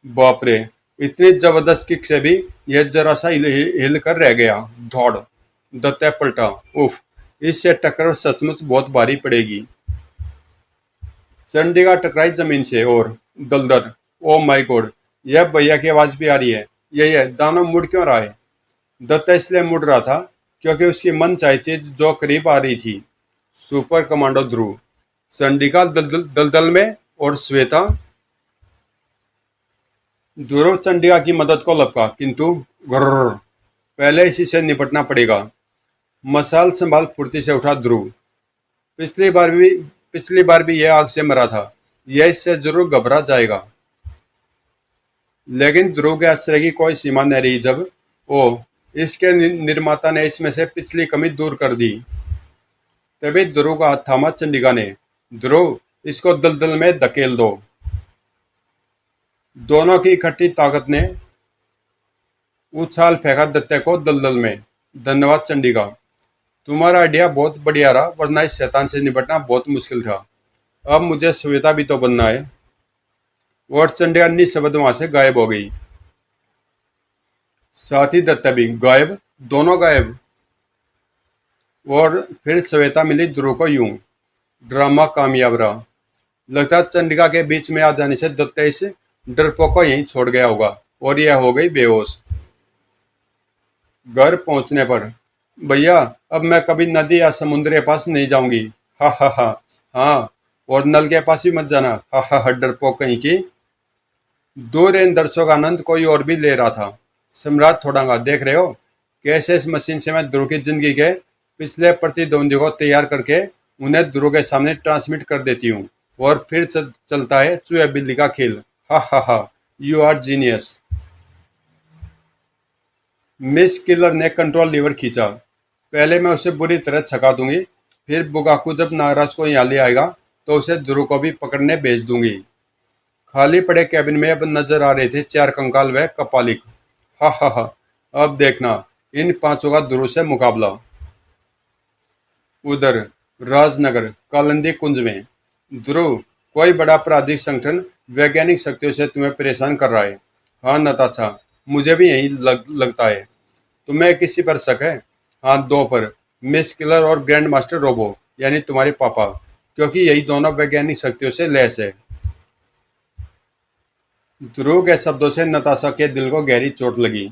बाप रे, इतनी जबरदस्त किक से भी यह जरा सा हिल कर रह गया। दौड़ दत्ता पलटा। उफ, इससे टक्कर सचमुच बहुत भारी पड़ेगी। चंडिका टकराई जमीन से और दलदल। ओ माय गॉड, यह भैया की आवाज भी आ रही है। यही है, दानव मुड़ क्यों रहा है? दत्ता इसलिए मुड़ रहा था क्योंकि उसकी मन चाही चीज जो करीब आ रही थी। सुपर कमांडो ध्रुव। चंडिका दलदल में और श्वेता। ध्रुव चंडिका की मदद को लपका, किंतु घर्र, पहले इसी से निपटना पड़ेगा। मसाल संभाल फुर्ती से उठा ध्रुव। पिछली बार भी यह आग से मरा था। यह इससे जरूर घबरा जाएगा। लेकिन ध्रुव के आश्चर्य की कोई सीमा नहीं रही जब इसके निर्माता ने इसमें से पिछली कमी दूर कर दी। तभी ध्रुव का हाथ थामा चंडिका ने। ध्रुव, इसको दलदल में धकेल दो। दोनों की इकट्ठी ताकत ने उछाल फेंका दत्ते को दलदल में। धन्यवाद चंडिका, तुम्हारा आइडिया बहुत बढ़िया रहा, वरना इस शैतान से निपटना बहुत मुश्किल था। अब मुझे श्वेता भी तो बनना है। और चंडिका निशब्द वहां से गायब हो गई। साथ ही दत्ता भी गायब, दोनों गायब। और फिर श्वेता मिली ध्रुव को यूं। ड्रामा कामयाब रहा। लगता है चंडिका के बीच में आ जाने से दत्ता इस डरपोक को यहीं छोड़ गया होगा और यह हो गई बेहोश। घर पहुंचने पर, भैया अब मैं कभी नदी या समुद्र के पास नहीं जाऊंगी। हा हा हा। हाँ, और नल के पास भी मत जाना। हा हा हा, डरपोक कहीं की। दूर इन दर्शकों का आनंद कोई और भी ले रहा था। सम्राट थोड़ांगा, देख रहे हो कैसे इस मशीन से मैं ध्रुव की जिंदगी के पिछले प्रतिद्वंदी को तैयार करके उन्हें ध्रुव के सामने ट्रांसमिट कर देती हूँ और फिर चलता है चूहे बिल्ली का खेल। हा हा हा, you are genius. Miss Killer ने कंट्रोल लीवर खींचा। पहले मैं उसे बुरी तरह छका दूंगी, फिर बुगाकू जब नागराज को यहाँ ले आएगा तो उसे ध्रुव को भी पकड़ने भेज दूंगी। खाली पड़े कैबिन में अब नजर आ रहे थे चार कंकाल व कपालिक। हा हा हा, अब देखना इन पांचों का ध्रुव से मुकाबला। उधर राजनगर कालिंदी कुंज में। ध्रुव, कोई बड़ा आपराधिक संगठन वैज्ञानिक शक्तियों से तुम्हें परेशान कर रहा है। हाँ नताशा, मुझे भी यही लगता है। तुम्हें किसी पर शक है? हाँ, दो पर, मिस किलर और ग्रैंड मास्टर रोबो यानी तुम्हारे पापा, क्योंकि यही दोनों वैज्ञानिक शक्तियों से लैस है। ध्रुव के शब्दों से नताशा के दिल को गहरी चोट लगी।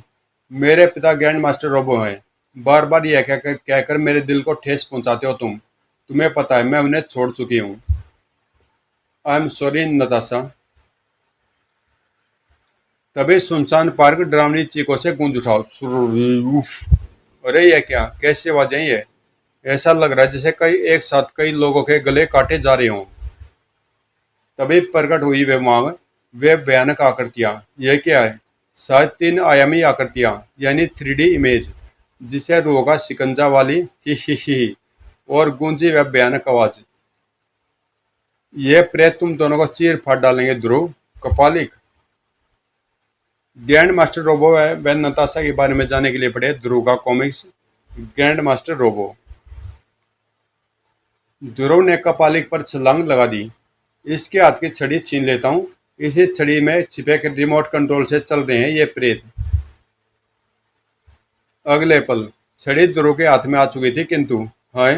मेरे पिता ग्रैंड मास्टर रोबो हैं। बार बार यह कहकर मेरे दिल को ठेस पहुंचाते हो तुम। तुम्हें पता है मैं उन्हें छोड़ चुकी हूँ। I am sorry Natasha. तभी सुनसान पार्क डरावनी चीखों से गूंज उठा। उफ, अरे यह क्या, कैसी आवाजें ये? ऐसा लग रहा है जैसे एक साथ कई लोगों के गले काटे जा रहे हों। तभी प्रकट हुई वे भयानक आकृतियां। यह क्या है? शायद 3 आयामी आकृतियां यानी 3D इमेज, जिसे रूह का शिकंजा वाली ही और गूंजी व भयानक आवाज। ये प्रेत तुम दोनों को चीर फाड़ डालेंगे ध्रुव। कपालिक। ग्रैंड मास्टर रोबो व नताशा के बारे में जानने के लिए पढ़े ध्रुव का कॉमिक्स ग्रैंड मास्टर रोबो। ध्रुव ने कपालिक पर छलांग लगा दी। इसके हाथ की छड़ी छीन लेता हूँ। इसी छड़ी में छिपे के रिमोट कंट्रोल से चल रहे हैं ये प्रेत। अगले पल छड़ी ध्रुव के हाथ में आ चुकी थी, किंतु हाँ,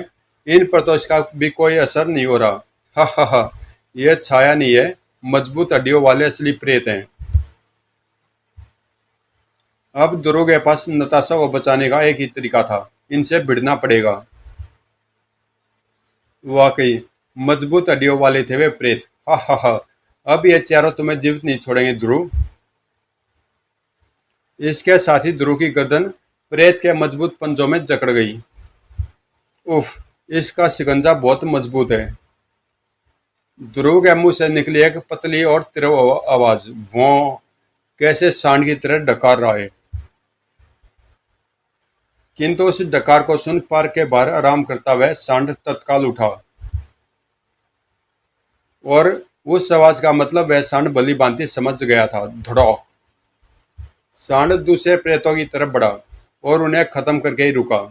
इन पर तो इसका भी कोई असर नहीं हो रहा। हा हा हा, यह छाया नहीं है, मजबूत हड्डियों वाले असली प्रेत हैं। अब ध्रुव के पास नताशा को बचाने का एक ही तरीका था, इनसे भिड़ना पड़ेगा। वाकई मजबूत हड्डियों वाले थे वे प्रेत। हा हा हा। अब ये चारों तुम्हें जीवित नहीं छोड़ेंगे ध्रुव। इसके साथ ही ध्रुव की गर्दन प्रेत के मजबूत पंजों में जकड़ गई। उफ, इसका शिकंजा बहुत मजबूत है। ध्रुव के मुंह से निकली एक पतली और तीव्र आवाज, भौं, कैसे सांड की तरह डकार रहा है। किंतु उस डकार को सुन पार्क के बाहर आराम करता हुआ सांड तत्काल उठा, और उस आवाज का मतलब वह सांड भली भांति समझ गया था। धड़ाक। सांड दूसरे प्रेतों की तरफ बढ़ा और उन्हें खत्म करके ही रुका।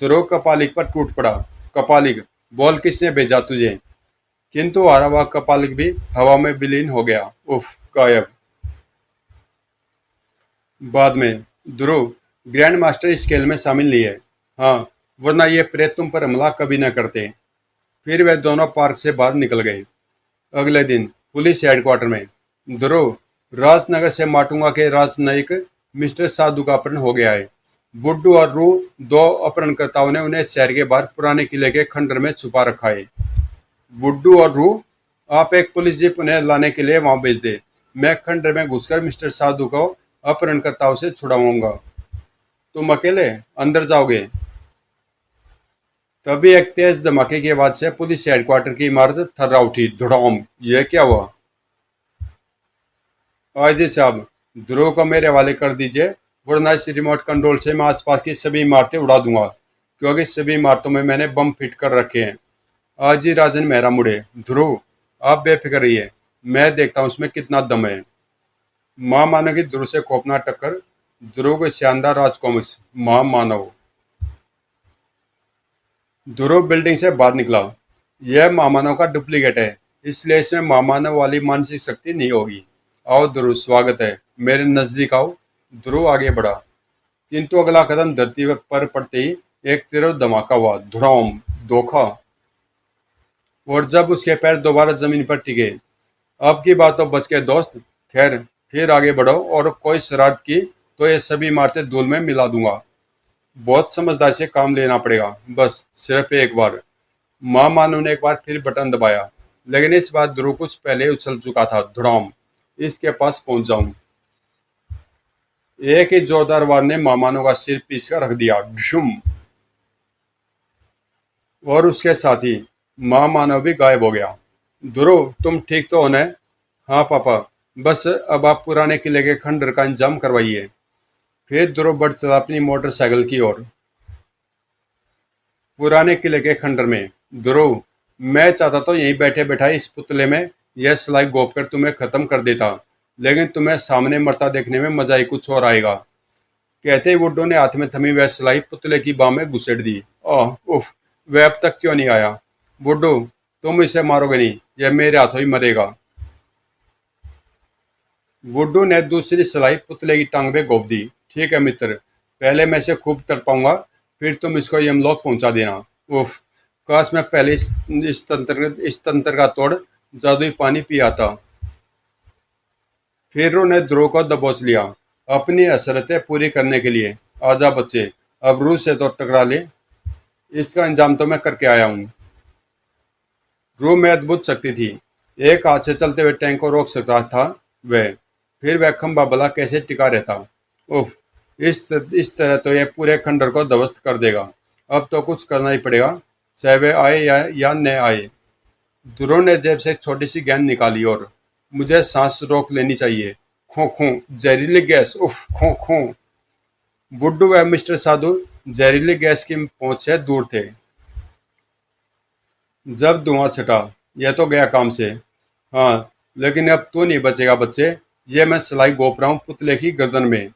ध्रुव कपालिक पर टूट पड़ा। कपालिक, बोल, किसने भेजा तुझे? किंतु हारा हुआ कपालिक भी हवा में विलीन हो गया। उफ, गायब। बाद में ध्रुव ग्रैंड मास्टर इस खेल में शामिल नहीं है। हाँ, वरना ये प्रेत तुम पर हमला कभी न करते। फिर वे दोनों पार्क से बाहर निकल गए। अगले दिन पुलिस हेडक्वार्टर में ध्रुव, राजनगर से माटुंगा के राजनयिक मिस्टर साधु का अपहरण हो गया है। बुड्डू और रू, दो अपहरणकर्ताओं ने उन्हें शहर के बाहर पुराने किले के खंडर में छुपा रखा है। बुड्डू और रू, आप एक पुलिस जीप उन्हें लाने के लिए वहां भेज दे। मैं खंडर में घुसकर मिस्टर साधु को अपहरणकर्ताओं से छुड़ाऊंगा। तुम अकेले अंदर जाओगे? तभी एक तेज धमाके की आवाज से पुलिस हेडक्वार्टर की इमारत थर्रा उठी। धड़ाम। यह क्या हुआ? आईजी साहब, ध्रुव को मेरे हवाले कर दीजिए, वरना इस रिमोट कंट्रोल से मैं आसपास की सभी इमारतें उड़ा दूंगा, क्योंकि सभी इमारतों में मैंने बम फिट कर रखे हैं। आज ही राजन मेहरा मुड़े। ध्रुव, आप बेफिक्र रहिए, मैं देखता हूँ उसमें कितना दम है। महामानव की ध्रुव से खौफनाक टक्कर। ध्रुव को शानदार राजकुमार महामानव। ध्रुव बिल्डिंग से बाहर निकला। यह महामानव का डुप्लीकेट है, इसलिए इसमें महामानव वाली मानसिक शक्ति नहीं होगी। आओ ध्रुव, स्वागत है, मेरे नजदीक आओ। ध्रुव आगे बढ़ा, किंतु अगला कदम धरती पर पड़ते ही एक तीव्र धमाका हुआ। धड़ाम। धोखा। और जब उसके पैर दोबारा जमीन पर टिके, अब की बात तो बच गए दोस्त। खैर, फिर आगे बढ़ो, और कोई शरारत की तो ये सभी इमारतें धूल में मिला दूंगा। बहुत समझदारी से काम लेना पड़ेगा, बस सिर्फ एक बार। महामानव ने एक बार फिर बटन दबाया, लेकिन इस बार ध्रुव कुछ पहले उछल चुका था। धड़ाम। इसके पास पहुंच जाऊं। एक ही जोरदार वार ने महामानव का सिर पीस कर रख दिया। ढुम। और उसके साथ ही महामानव भी गायब हो गया। ध्रुव, तुम ठीक तो हो न? हाँ पापा, बस अब आप पुराने किले के खंडर का इंतजाम करवाइए। फिर ध्रुव बढ़ चला अपनी मोटरसाइकिल की ओर। पुराने किले के खंडर में। ध्रुव, मैं चाहता तो यहीं बैठे बैठा इस पुतले में यह सिलाई गोप कर तुम्हें खत्म कर देता, लेकिन तुम्हें सामने मरता देखने में मजा ही कुछ और आएगा। कहते ही वुड्डो ने हाथ में थमी वह सिलाई पुतले की बाह में घुसेड़ दी। ओह उफ, वह अब तक क्यों नहीं आया? वुड्डो, तुम इसे मारोगे नहीं, यह मेरे हाथों ही मरेगा। वुड्डो ने दूसरी सिलाई पुतले की टांग में गोप दी। ठीक है मित्र, पहले मैं इसे खूब तड़पाऊंगा, फिर तुम इसको यमलोक पहुंचा देना। उफ, काश मैं पहले इस तंत्र का तोड़ जादुई पानी पिया था। फिर उन्हें ध्रुव को दबोच लिया, अपनी हसरतें पूरी करने के लिए। आजा बच्चे, अब रूह से तो टकरा ले, इसका इंतजाम तो मैं करके आया हूँ। रूह में अद्भुत शक्ति थी, एक हाथ से चलते हुए टैंक को रोक सकता था वह। फिर वह खंभा भला कैसे टिका रहता। उफ, इस तरह तो यह पूरे खंडर को ध्वस्त कर देगा। अब तो कुछ करना ही पड़ेगा, चाहे वे आए या न आए। ध्रुव ने जेब से एक छोटी सी गेंद निकाली और, मुझे सांस रोक लेनी चाहिए। खो खो, जहरीली गैस। उफ, खो खो। बुड्डू व मिस्टर साधु जहरीली गैस की पहुंच से दूर थे। जब धुआं छटा, यह तो गया काम से। हाँ, लेकिन अब तू नहीं बचेगा बच्चे। ये मैं सिलाई गोप रहा हूँ पुतले की गर्दन में।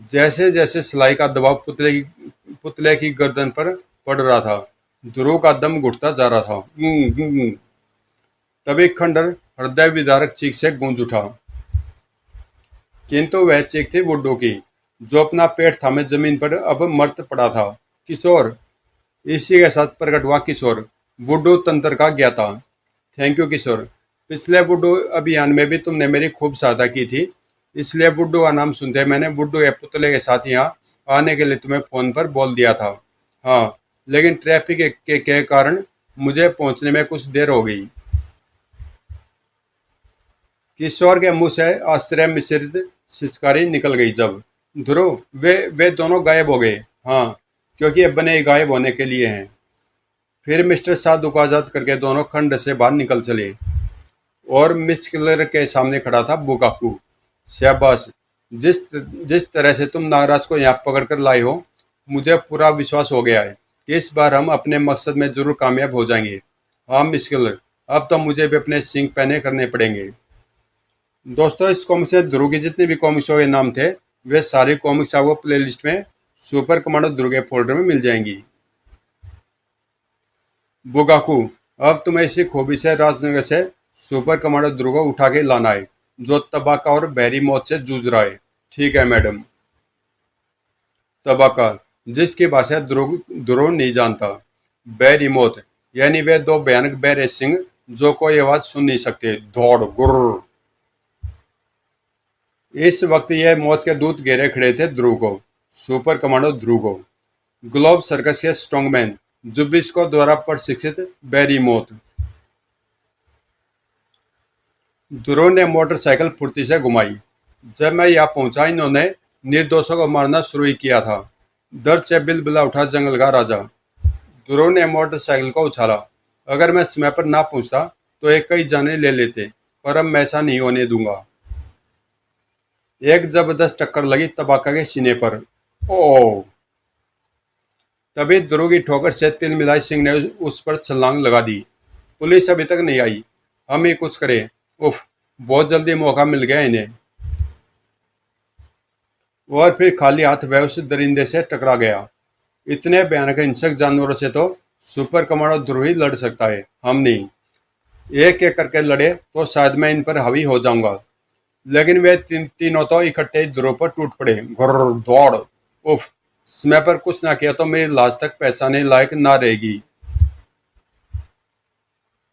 जैसे जैसे सिलाई का दबाव पुतले की गर्दन पर पड़ रहा था, ध्रुव का दम घुटता जा रहा था। तभी खंडर हृदय विदारक चीख से गूंज उठा। किंतु वह चीख थी वुड्डो की, जो अपना पेट थामे जमीन पर अब मर्त पड़ा था। किशोर। इसी के साथ प्रकट हुआ किशोर, वुड्डो तंत्र का ज्ञाता। थैंक यू किशोर, पिछले बुड्डू अभियान में भी तुमने मेरी खूब सहायता की थी, इसलिए बुड्डू का नाम सुनते मैंने बुड्डू या पुतले के साथ यहाँ आने के लिए तुम्हें फोन पर बोल दिया था। हाँ, लेकिन ट्रैफिक के कारण मुझे पहुंचने में कुछ देर हो गई। किशोर के मुंह से आश्चर्य मिश्रित सिसकारी निकल गई जब ध्रुव वे दोनों गायब हो गए। हाँ, क्योंकि अब बने गायब होने के लिए हैं। फिर मिस्टर साधु को आजाद करके दोनों खंड से बाहर निकल चले और मिस किलर के सामने खड़ा था बुकाकू। शाबाश, जिस जिस तरह से तुम नागराज को यहाँ पकड़ कर लाए हो, मुझे पूरा विश्वास हो गया है कि इस बार हम अपने मकसद में जरूर कामयाब हो जाएंगे। हाँ मिस किलर, अब तो मुझे भी अपने सिंह पहने करने पड़ेंगे। दोस्तों, इस कॉमिक्स में ध्रुव की जितने भी कॉमिक्सों के नाम थे, वे सारी कॉमिक्स आपको प्लेलिस्ट में सुपर कमांडो ध्रुव के फोल्डर में मिल जाएंगी। बुगाकू, अब तुम्हें इसी खूबी से राजनगर से सुपर कमांडो ध्रुव को उठा के लाना है, जो तबाका और बहरी मौत से जूझ रहा है। ठीक है मैडम। तबाका, जिसकी भाषा ध्रुव ध्रुव नहीं जानता। बहरी मौत, यानी वे दो भयानक बहरे सिंह जो कोई आवाज सुन नहीं सकते। दौड़ गुर्र। इस वक्त यह मौत के दूत घेरे खड़े थे ध्रुव को, सुपर कमांडो ध्रुव को। ग्लोब सर्कस के स्ट्रॉन्गमैन जुबिस को द्वारा प्रशिक्षित बैरी मौत। ध्रुव ने मोटरसाइकिल फुर्ती से घुमाई। जब मैं यहाँ पहुंचा, इन्होंने निर्दोषों को मारना शुरू ही किया था। दर्द से बिलबिला उठा जंगल का राजा। ध्रुव ने मोटरसाइकिल को उछाला। अगर मैं समय पर ना पहुंचता तो एक कई जाने ले लेते, पर अब मैं ऐसा नहीं होने दूंगा। एक जबरदस्त टक्कर लगी तबाका के सीने पर। ओ! तभी ध्रुव की ठोकर से तिलमिलाई सिंह ने उस पर छलांग लगा दी। पुलिस अभी तक नहीं आई, हम ही कुछ करें। उफ, बहुत जल्दी मौका मिल गया इन्हें। और फिर खाली हाथ वह उस दरिंदे से टकरा गया। इतने भयानक हिंसक जानवरों से तो सुपर कमांडो ध्रुव ही लड़ सकता है, हम नहीं। एक एक करके लड़े तो शायद मैं इन पर हावी हो जाऊंगा, लेकिन वे तीनों तो इकट्ठे ध्रुव पर टूट पड़े। घुर्र दौड़। उफ, समय पर कुछ ना किया तो मेरी लाश तक पहचाने लायक ना रहेगी।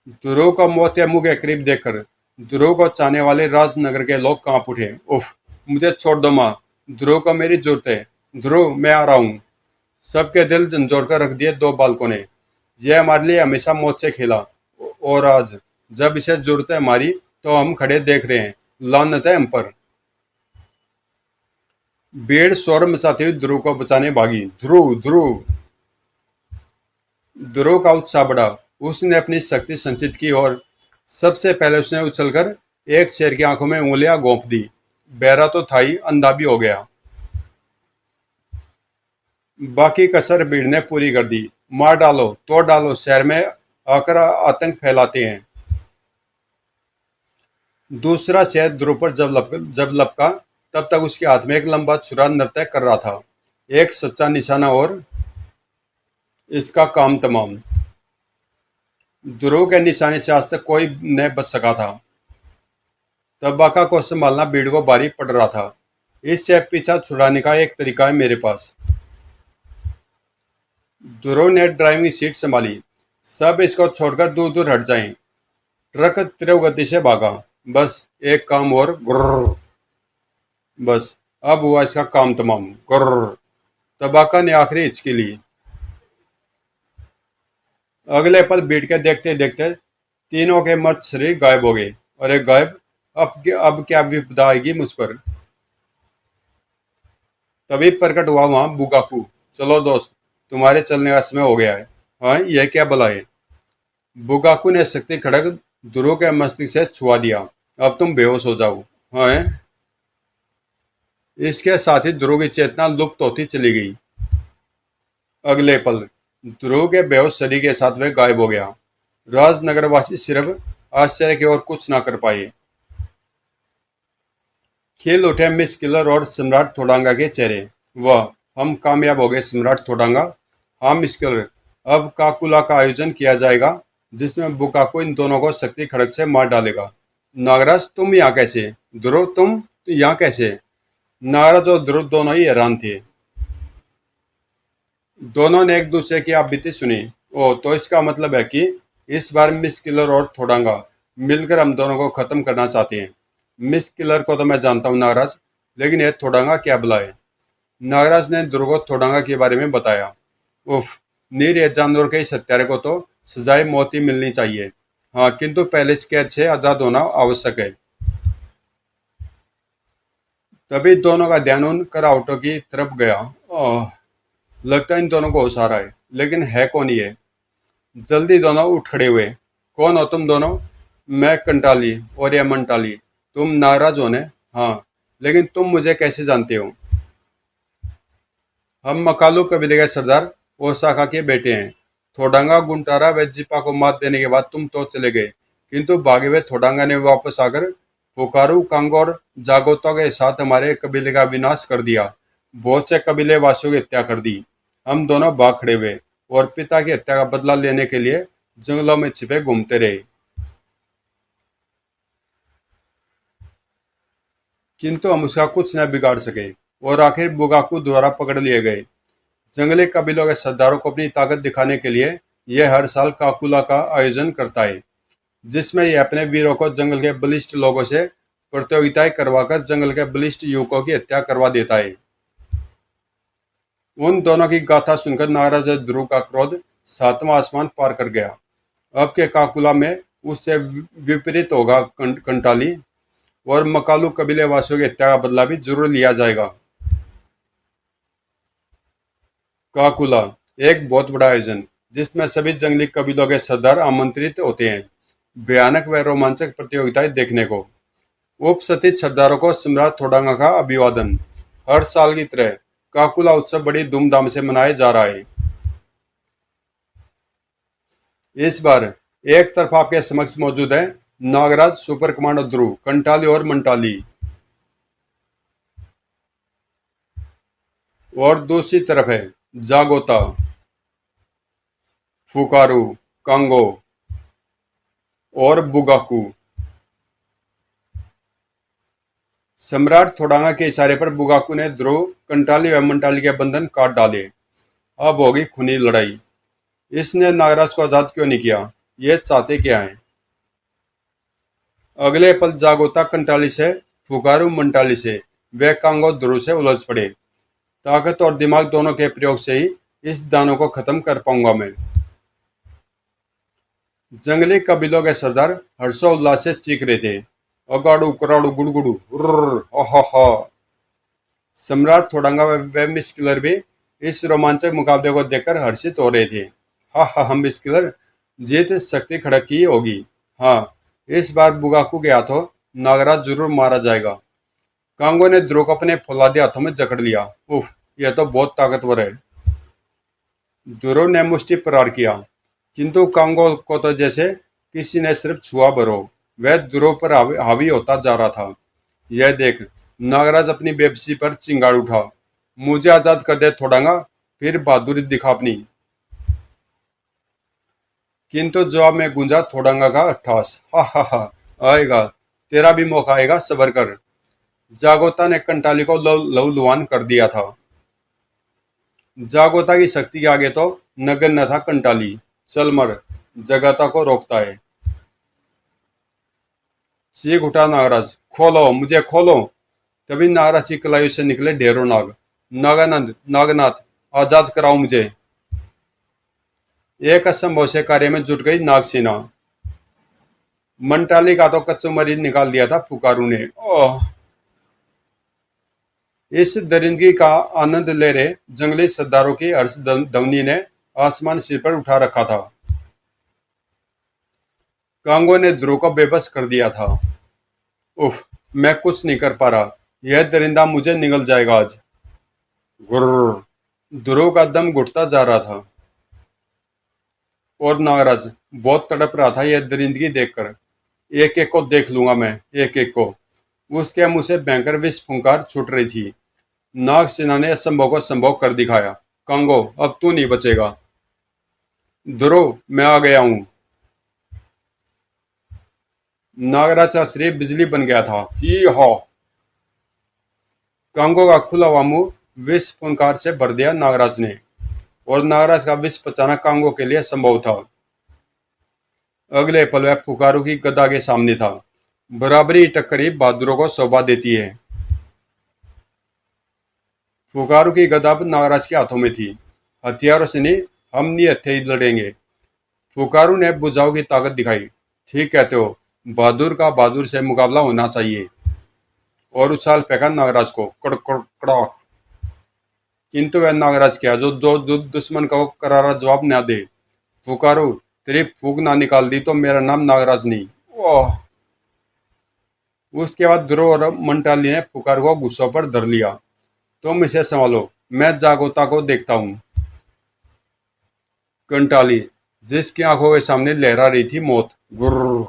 ध्रुव को मौत के मुंह के करीब देखकर ध्रुव को चाहने वाले राजनगर के लोग कांप उठे। उफ, मुझे छोड़ दो माँ, ध्रुव को मेरी जरूरत है। ध्रुव, मैं आ रहा हूँ। सबके दिल झंझोड़ कर रख दिए दो बालकों ने। यह हमारे लिए हमेशा मौत से खेला, और आज जब इसे जरूरत है हमारी, तो हम खड़े देख रहे हैं। लानत है हम पर। भीड़ शोर मचाती हुई ध्रुव को बचाने भागी। ध्रुव ध्रुव। ध्रुव का उत्साह बढ़ा। उसने अपनी शक्ति संचित की और सबसे पहले उसने उछलकर एक शेर की आंखों में उंगलियां गोंप दी। बहरा तो था ही, अंधा भी हो गया। बाकी कसर भीड़ ने पूरी कर दी। मार डालो, तोड़ डालो, शहर में आकर आतंक फैलाते हैं। दूसरा शेर ध्रुव पर जब लपका, तब तक उसके हाथ में एक लंबा छुरा नृत्य कर रहा था। एक सच्चा निशाना और इसका काम तमाम। ध्रुव के निशाने से आज तक कोई न बच सका था। तबाका को संभालना भीड़ को भारी पड़ रहा था। इससे पीछा छुड़ाने का एक तरीका है मेरे पास। ध्रुव ने ड्राइविंग सीट संभाली। सब इसको छोड़कर दूर दूर हट जाएं। ट्रक तीव्र गति से भागा। बस एक काम और। गुर्र। बस अब हुआ इसका काम तमाम। गुर्र। तबाका ने आखिरी हिचकी ली। अगले पल भीड़ के देखते देखते तीनों के मर्द शरीर गायब हो गए। अरे गायब, अब क्या विपदा आएगी मुझ पर। तभी प्रकट हुआ वहां बुगाकू। चलो दोस्त, तुम्हारे चलने का समय हो गया है। हाँ, यह क्या भला है। बुगाकू ने शक्ति खड़ग ध्रुव के मस्तिष्क से छुआ दिया। अब तुम बेहोश हो जाओ। हाँ, इसके साथ ही ध्रुव की चेतना लुप्त होती चली गई। अगले पल ध्रुव के बेहोश शरीर के साथ वह गायब हो गया। राजनगरवासी सिर्फ आश्चर्य की और कुछ ना कर पाए। खिल उठे मिस किलर और सम्राट थोडांगा के चेहरे। वह, हम कामयाब हो गए सम्राट थोडांगा। हाँ मिस किलर, अब काकुला का आयोजन किया जाएगा, जिसमें बुकाको इन दोनों को शक्ति खड़ग से मार डालेगा। नागराज, तुम यहाँ कैसे? ध्रुव, तुम यहाँ कैसे? नागराज और ध्रुव दोनों ही हैरान थे। दोनों ने एक दूसरे की आप बीती सुनी। ओ, तो इसका मतलब है कि इस बार मिस किलर और थोडांगा मिलकर हम दोनों को खत्म करना चाहते हैं। मिस किलर को तो मैं जानता हूँ नागराज, लेकिन ये थोड़ांगा क्या बुलाए। नागराज ने ध्रुव को थोड़ांगा के बारे में बताया। उफ, निरीह जानवर के इस हत्यारे को तो सजाए मौत ही मिलनी चाहिए। हाँ, किंतु पहले इस कैद से आजाद होना आवश्यक है। तभी दोनों का ध्यान उन करावटों की तरफ गया। ओह, लगता है इन दोनों को होश आ रहा है, लेकिन है कौन ये? जल्दी दोनों उठ खड़े हुए। कौन हो तुम दोनों? मैं कंटाली और यह मंटाली। तुम नाराज हो ने? हाँ, लेकिन तुम मुझे कैसे जानते हो? हम मकालू कबीले के सरदार ओसाका के बेटे हैं। थोडांगा गुंटारा व जिपा को मात देने के बाद तुम तो चले गए, किंतु भागे हुए थोडांगा ने वापस आकर पुकारू कांगो और जागोता के साथ हमारे कबीले का विनाश कर दिया। बहुत से कबीले वासियों की हत्या कर दी। हम दोनों भाग खड़े हुए और पिता की हत्या का बदला लेने के लिए जंगलों में छिपे घूमते रहे, किंतु हम उसका कुछ न बिगाड़ सके और आखिर बुगाकू द्वारा पकड़ लिए गए। जंगली कबीलों के सरदारों को अपनी ताकत दिखाने के लिए यह हर साल काकुला का आयोजन करता है, जिसमें यह अपने वीरों को जंगल के बलिष्ठ लोगों से प्रतियोगिताएं करवाकर जंगल के बलिष्ठ युवकों की हत्या करवा देता है। उन दोनों की गाथा सुनकर नाराज ध्रुव का क्रोध सातवां आसमान पार कर गया। अब के काकुला में उससे विपरीत होगा कंटाली, और मकालू कबीले वासियों की हत्या का बदला भी जरूर लिया जाएगा। काकुला एक बहुत बड़ा आयोजन, जिसमें सभी जंगली कबीलों के सरदार आमंत्रित होते हैं भयानक व रोमांचक प्रतियोगिताएं देखने को। उपस्थित सरदारों को सम्राट थोडांगा का अभिवादन। हर साल की तरह काकुला उत्सव बड़ी धूमधाम से मनाया जा रहा है। इस बार एक तरफ आपके समक्ष मौजूद है नागराज सुपर कमांडो ध्रुव, कंटाली और मंटाली, और दूसरी तरफ है जागोता, फुकारू, कांगो और बुगाकू। सम्राट थोडांगा के इशारे पर बुगाकू ने ध्रुव, कंटाली व मंटाली के बंधन काट डाले। अब होगी खूनी लड़ाई। इसने नागराज को आजाद क्यों नहीं किया? ये चाहते क्या है? अगले पल जागोता कंटाली से, फुकारू मंटाली से, वे कांगो ध्रुव से उलझ पड़े। ताकत और दिमाग दोनों के प्रयोग से ही इस दानव को खत्म कर पाऊंगा मैं। जंगली कबीलों के सरदार हर्षोल्लास से चीख रहे थे। अगाड़ू कराड़ू गुड़गुड़ू ओहा। सम्राट थोडांगा व मिस किलर भी इस रोमांचक मुकाबले को देखकर हर्षित हो रहे थे। हा हा, हम मिस किलर, जीत शक्ति खड़क की होगी। हाँ, इस बार बुगाकू के हाथों नागराज जरूर मारा जाएगा। कांगो ने ध्रुव को अपने फौलादी हाथों में जकड़ लिया। उफ, यह तो बहुत ताकतवर है। ध्रुव ने मुष्टि प्रहार किया, किंतु कांगो को तो जैसे किसी ने सिर्फ छुआ भरो। वह ध्रुव पर हावी होता जा रहा था। यह देख नागराज अपनी बेबसी पर चिंगाड़ उठा। मुझे आजाद कर दे थोडांगा, फिर बहादुरी दिखा अपनी। किंतु जवाब में गूंजा थोडांगा का अट्ठास। हा हा हा, आएगा, तेरा भी मौका आएगा, सबर कर। जागोता ने कंटाली को लहूलुहान कर दिया था। जागोता की शक्ति के आगे तो नगण्य था कंटाली। चल मर, जगाता को रोकता है। चीख उठा नागराज, खोलो मुझे खोलो। तभी नागराज की कलाइयों से निकले ढेरों नाग। नागानंद, नागनाथ, आजाद कराओ मुझे। एक असंभव से कार्य में जुट गई नागसेना। मंटाली का तो कच्चू मरी निकाल दिया था पुकारू ने। ओह, इस दरिंदगी का आनंद ले रहे जंगली सरदारों की हर्ष ध्वनि ने आसमान सिर पर उठा रखा था। कांगो ने ध्रुव को बेबस कर दिया था। उफ, मैं कुछ नहीं कर पा रहा। यह दरिंदा मुझे निगल जाएगा आज। गुर्र। ध्रुव का दम घुटता जा रहा था और नागराज बहुत तड़प रहा था यह दरिंदगी देखकर। एक एक को देख लूंगा मैं, एक एक को। उसके मुंह से भयंकर विष फुंकार छूट रही थी। नागसेना ने असंभव को संभव कर दिखाया। कांगो, अब तू नहीं बचेगा। ध्रुव, मैं आ गया हूं। नागराज का शरीर बिजली बन गया था। ही हो। कांगो का खुला हुआ मुंह विष फुंकार से भर दिया नागराज ने, और नागराज का विष पचाना कांगो के लिए संभव था। अगले पल वह फुकारू की गदा के सामने था। बराबरी टक्करी बहादुरों को शोभा देती है। फुकारू की गदा अब नागराज के हाथों में थी। हथियारों से नहीं, हम निहत्थे ही लड़ेंगे। फुकारू ने बुझाऊ की ताकत दिखाई। ठीक कहते हो, बहादुर का बहादुर से मुकाबला होना चाहिए। और उछाल फेंका नागराज को, कड़क कड़क कड़ाक। किंतु वह नागराज क्या जो जो जो दुश्मन को करारा जवाब न दे। फुकारू, तेरी फूक ना निकाल दी तो मेरा नाम नागराज नहीं। ओह। उसके बाद ध्रुव और मंटाली ने फुकारू को गुस्सों पर धर लिया। तुम इसे संभालो, मैं जागोता को देखता हूँ। कंटाली, जिसकी आंखों के सामने लहरा रही थी मौत। गुर्र।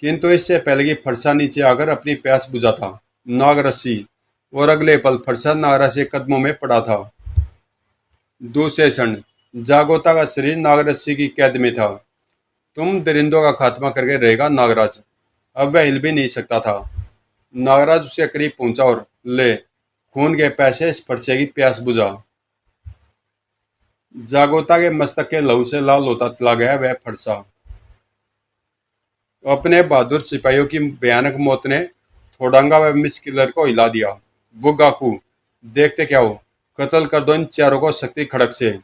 किंतु इससे पहले कि फरसा नीचे आकर अपनी प्यास बुझा था, नागरस्सी, और अगले पल फरसा नागराज के कदमों में पड़ा था। दूसरे क्षण जागोता का शरीर नागरस्सी की कैद में था। तुम दरिंदों का खात्मा करके रहेगा नागराज। अब वह हिल भी नहीं सकता था। नागराज उसके करीब पहुंचा और ले खून के पैसे इस फरसे की प्यास बुझा। जागोता के मस्तक के लहू से लाल होता चला गया वह फरसा। अपने बहादुर सिपाहियों की भयानक मौत ने थोडांगा व मिस किलर को हिला दिया। बुगाकू, देखते क्या हो, कत्ल कर दो इन चारों को शक्ति खड़क से।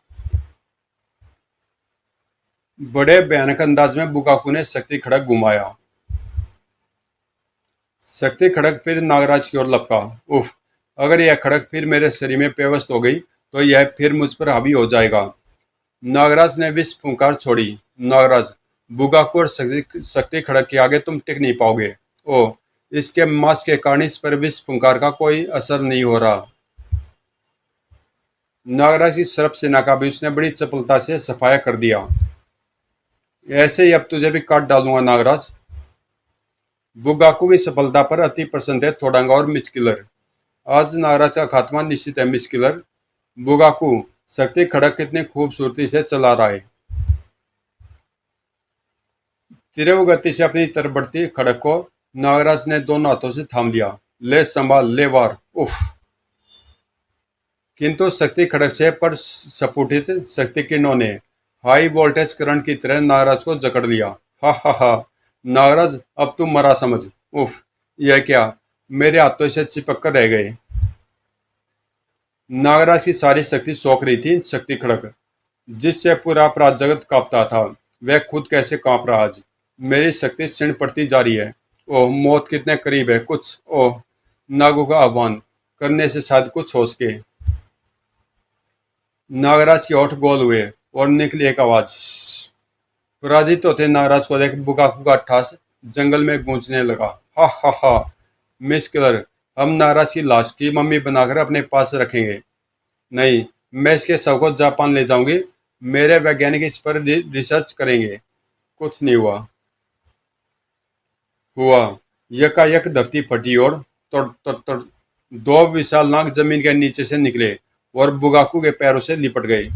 बड़े भयानक अंदाज में बुगाकू ने शक्ति खड़क घुमाया। शक्ति खड़क फिर नागराज की ओर लपका। उफ, अगर यह खड़क फिर मेरे शरीर में पेवस्त हो गई तो यह फिर मुझ पर हावी हो जाएगा। नागराज ने विष फुंकार छोड़ी। नागराज, बुगाकू और शक्ति खड़क के आगे तुम टिक नहीं पाओगे। ओ, इसके मांस के कारण इस पर विष फुंकार का कोई असर नहीं हो रहा। नागराज की सर्प सेना का भी उसने बड़ी चपलता से सफाया कर दिया। ऐसे ही अब तुझे भी काट डालूंगा नागराज। बुगाकू की सफलता पर अति प्रसन्न थे थोडांगा और मिस्किलर। आज नागराज का खात्मा निश्चित है मिस्किलर। बुगाकू, शक्ति खड़क कितनी खूबसूरती से चला रहा है। तीव्र गति से अपनी तरफ बढ़ती खड़क को नागराज ने दोनों हाथों से थाम लिया। ले संभाल, ले वार। उफ। किंतु शक्ति खड़क से पर स्फुटित शक्ति किरणों ने हाई वोल्टेज करंट की तरह नागराज को जकड़ लिया। हा हा हा, नागराज अब तुम मरा समझ। उफ, यह क्या, मेरे हाथों से चिपक कर रह गए। नागराज की सारी शक्ति सोख रही थी शक्ति खड़क, जिससे पूरा अपराध जगत कांपता था। वह खुद कैसे कांप रहा आज। मेरी शक्ति क्षीण पड़ती जा रही है। ओह, मौत कितने करीब है। कुछ, ओह, नागों का आह्वान करने से शायद कुछ हो सके। नागराज के होठ गोल हुए और निकली एक आवाज। पराजित होते नागराज को देख बुगाकू का ठास जंगल में गूंजने लगा। हा हा हा, मिस किलर, हम नागराज की लाश की मम्मी बनाकर अपने पास रखेंगे। नहीं, मैं इसके शव को जापान ले जाऊंगी। मेरे वैज्ञानिक इस पर रिसर्च करेंगे। कुछ नहीं हुआ। हुआ। यकायक धरती फटी और तड़ तड़ तड़ दो विशाल नाग जमीन के नीचे से निकले और बुगाकू के पैरों से लिपट गए।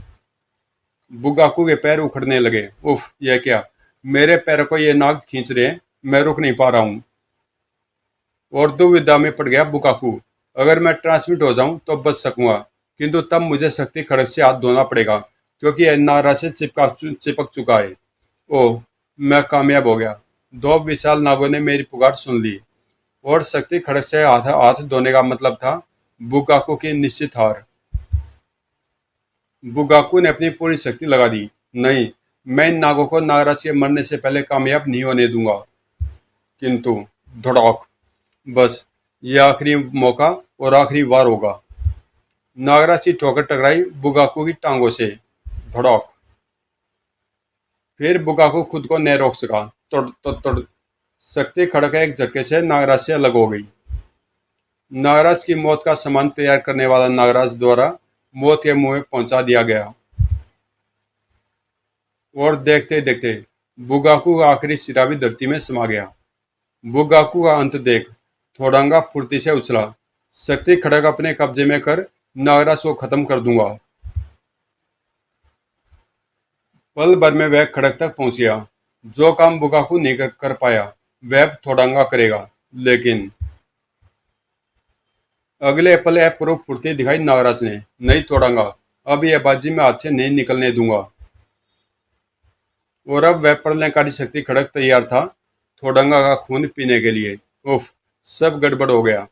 बुगाकू के पैर उखड़ने लगे। उफ, यह क्या, मेरे पैरों को ये नाग खींच रहे हैं। मैं रुक नहीं पा रहा हूँ। और दुविधा में पड़ गया बुगाकू। अगर मैं ट्रांसमिट हो जाऊं तो बच सकूंगा, किंतु तब मुझे शक्ति खड़क से हाथ धोना पड़ेगा, क्योंकि यह नारा से चिपक चुका है। ओह, मैं कामयाब हो गया। दो विशाल नागों ने मेरी पुकार सुन ली और शक्ति खड़क से हाथ हाथ धोने का मतलब था बुगाकू की निश्चित हार। बुगाकू ने अपनी पूरी शक्ति लगा दी। नहीं, मैं इन नागों को नागराज के मरने से पहले कामयाब नहीं होने दूंगा। किंतु धड़ाक, बस ये आखिरी मौका और आखिरी वार होगा। नागराज की ठोकर टकराई बुगाकू की टांगों से। धड़ाक। फिर बुगाकू खुद को न रोक सका। तोड़ तोड़ तोड़। शक्ति खड़क एक झटके से नागराज से अलग हो गई। नागराज की मौत का सामान तैयार करने वाला नागराज द्वारा मौत के मुंह में पहुंचा दिया गया। और देखते देखते बुगाकू का आखिरी सिरा भी धरती में समा गया। बुगाकू का अंत देख थोडांगा फुर्ती से उछला। शक्ति खड़क अपने कब्जे में कर नागराज को खत्म कर दूंगा। पल भर में वह खड़क तक पहुंच गया। जो काम बुगाकू नहीं कर पाया वह अब थोडांगा करेगा। लेकिन अगले पल अपूर्व फुर्ती दिखाई नागराज ने। नहीं थोडांगा, अब यह बाजी मैं हाथ से नहीं निकलने दूंगा। और अब वह प्रलयकारी शक्ति खड़क तैयार था थोडंगा का खून पीने के लिए। उफ, सब गड़बड़ हो गया।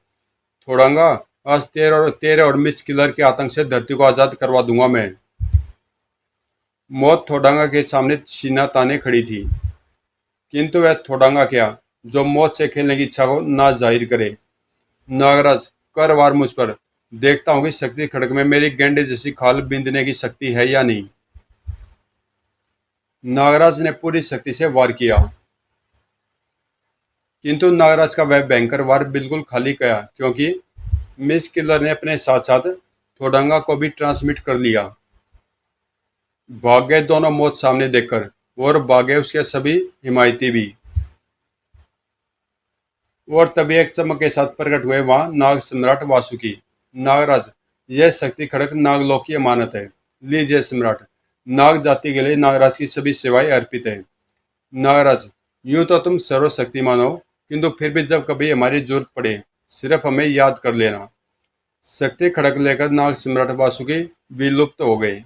थोडंगा, आज तेरे और मिस किलर के आतंक से धरती को आजाद करवा दूंगा मैं। मौत थोडंगा के सामने सीना ताने खड़ी थी, किंतु वह थोडंगा क्या जो मौत से खेलने की इच्छा को ना जाहिर करे। नागराज, कर वार मुझ पर, देखता हूं कि शक्ति खड़क में मेरी गेंडे जैसी खाल बींधने की शक्ति है या नहीं। नागराज ने पूरी शक्ति से वार किया, किंतु नागराज का वह भयंकर वार बिल्कुल खाली गया, क्योंकि मिस किलर ने अपने साथ साथ थोडंगा को भी ट्रांसमिट कर लिया। भाग गए दोनों मौत सामने देखकर, और भागे उसके सभी हिमायती भी। और तभी एक चमक के साथ प्रकट हुए वहां नाग सम्राट वासुकी। नागराज, यह शक्ति खड़क नागलोक की अमानत है। लीजिए सम्राट, नाग जाति के लिए नागराज की सभी सेवाएं अर्पित है। नागराज, यूं तो तुम सर्वशक्तिमान हो, किंतु फिर भी जब कभी हमारी जरूरत पड़े सिर्फ हमें याद कर लेना। शक्ति खड़क लेकर नाग सम्राट वासुकी विलुप्त हो गए।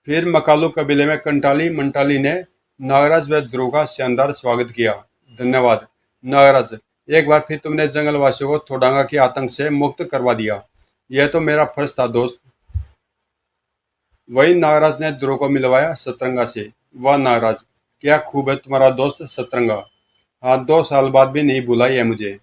फिर मकालू कबीले में कंटाली मंटाली ने नागराज व ध्रुव का शानदार स्वागत किया। धन्यवाद नागराज, एक बार फिर तुमने जंगलवासियों को थोडंगा के आतंक से मुक्त करवा दिया। यह तो मेरा फर्ज था दोस्त। वही नागराज ने ध्रुव को मिलवाया सतरंगा से। वाह नागराज, क्या खूब है तुम्हारा दोस्त सतरंगा। हाँ, 2 साल बाद भी नहीं भूला यह मुझे।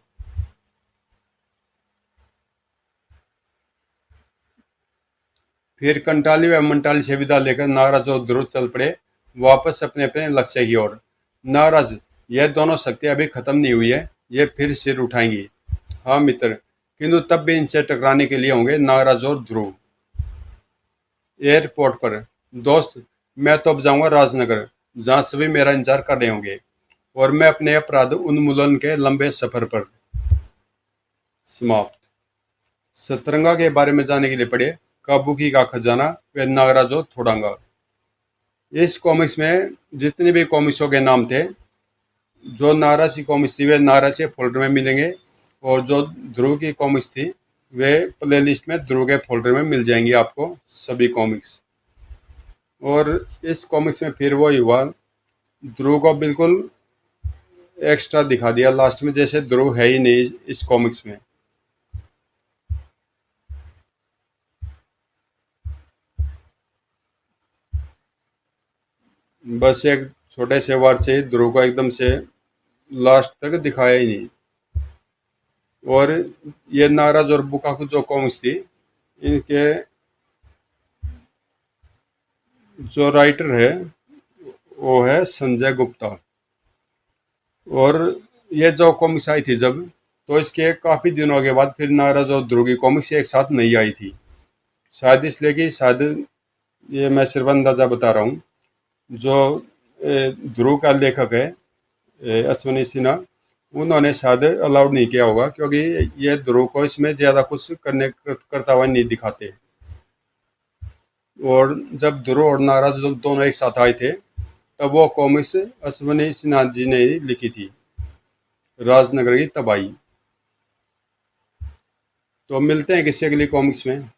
फिर कंटाली व मंटाली से विदा लेकर नागराज और ध्रुव चल पड़े वापस अपने अपने लक्ष्य की ओर। नागराज, यह दोनों शक्तियां अभी खत्म नहीं हुई है, ये फिर सिर उठाएंगी। हाँ मित्र, किंतु तब भी इनसे टकराने के लिए होंगे नागराज और ध्रुव। एयरपोर्ट पर, दोस्त मैं तो अब जाऊंगा राजनगर, जहां सभी मेरा इंतजार कर रहे होंगे, और मैं अपने अपराध उन्मूलन के लंबे सफर पर। समाप्त। सतरंगा के बारे में जानने के लिए पढ़े काबुकी का खजाना व नागराज और थोडंगा। इस कॉमिक्स में जितने भी कॉमिक्सों के नाम थे, जो नागराज की कॉमिक्स थी वे नागराज के फोल्डर में मिलेंगे, और जो ध्रुव की कॉमिक्स थी वे प्लेलिस्ट में ध्रुव के फोल्डर में मिल जाएंगी आपको सभी कॉमिक्स। और इस कॉमिक्स में फिर वो हुआ, ध्रुव को बिल्कुल एक्स्ट्रा दिखा दिया लास्ट में, जैसे ध्रुव है ही नहीं इस कॉमिक्स में। बस एक छोटे से वार से ध्रुव को एकदम से लास्ट तक दिखाया ही नहीं। और ये नागराज और बुकाकू जो कॉमिक्स थी, इनके जो राइटर है वो है संजय गुप्ता। और ये जो कॉमिक्स आई थी जब, तो इसके काफ़ी दिनों के बाद फिर नागराज और ध्रुव की कॉमिक्स एक साथ नहीं आई थी। शायद इसलिए कि शायद, ये मैं सिर्फ अंदाज़ा बता रहा हूँ, जो ध्रुव का लेखक है अश्विनी सिन्हा, उन्होंने शायद अलाउड नहीं किया होगा, क्योंकि ये ध्रुव को इसमें ज़्यादा कुछ करता हुआ नहीं दिखाते। और जब ध्रुव और नागराज दोनों एक साथ आए थे, तब वो कॉमिक्स अश्विनी सिन्हा जी ने लिखी थी, राजनगर की तबाही। तो मिलते हैं किसी अगली कॉमिक्स में।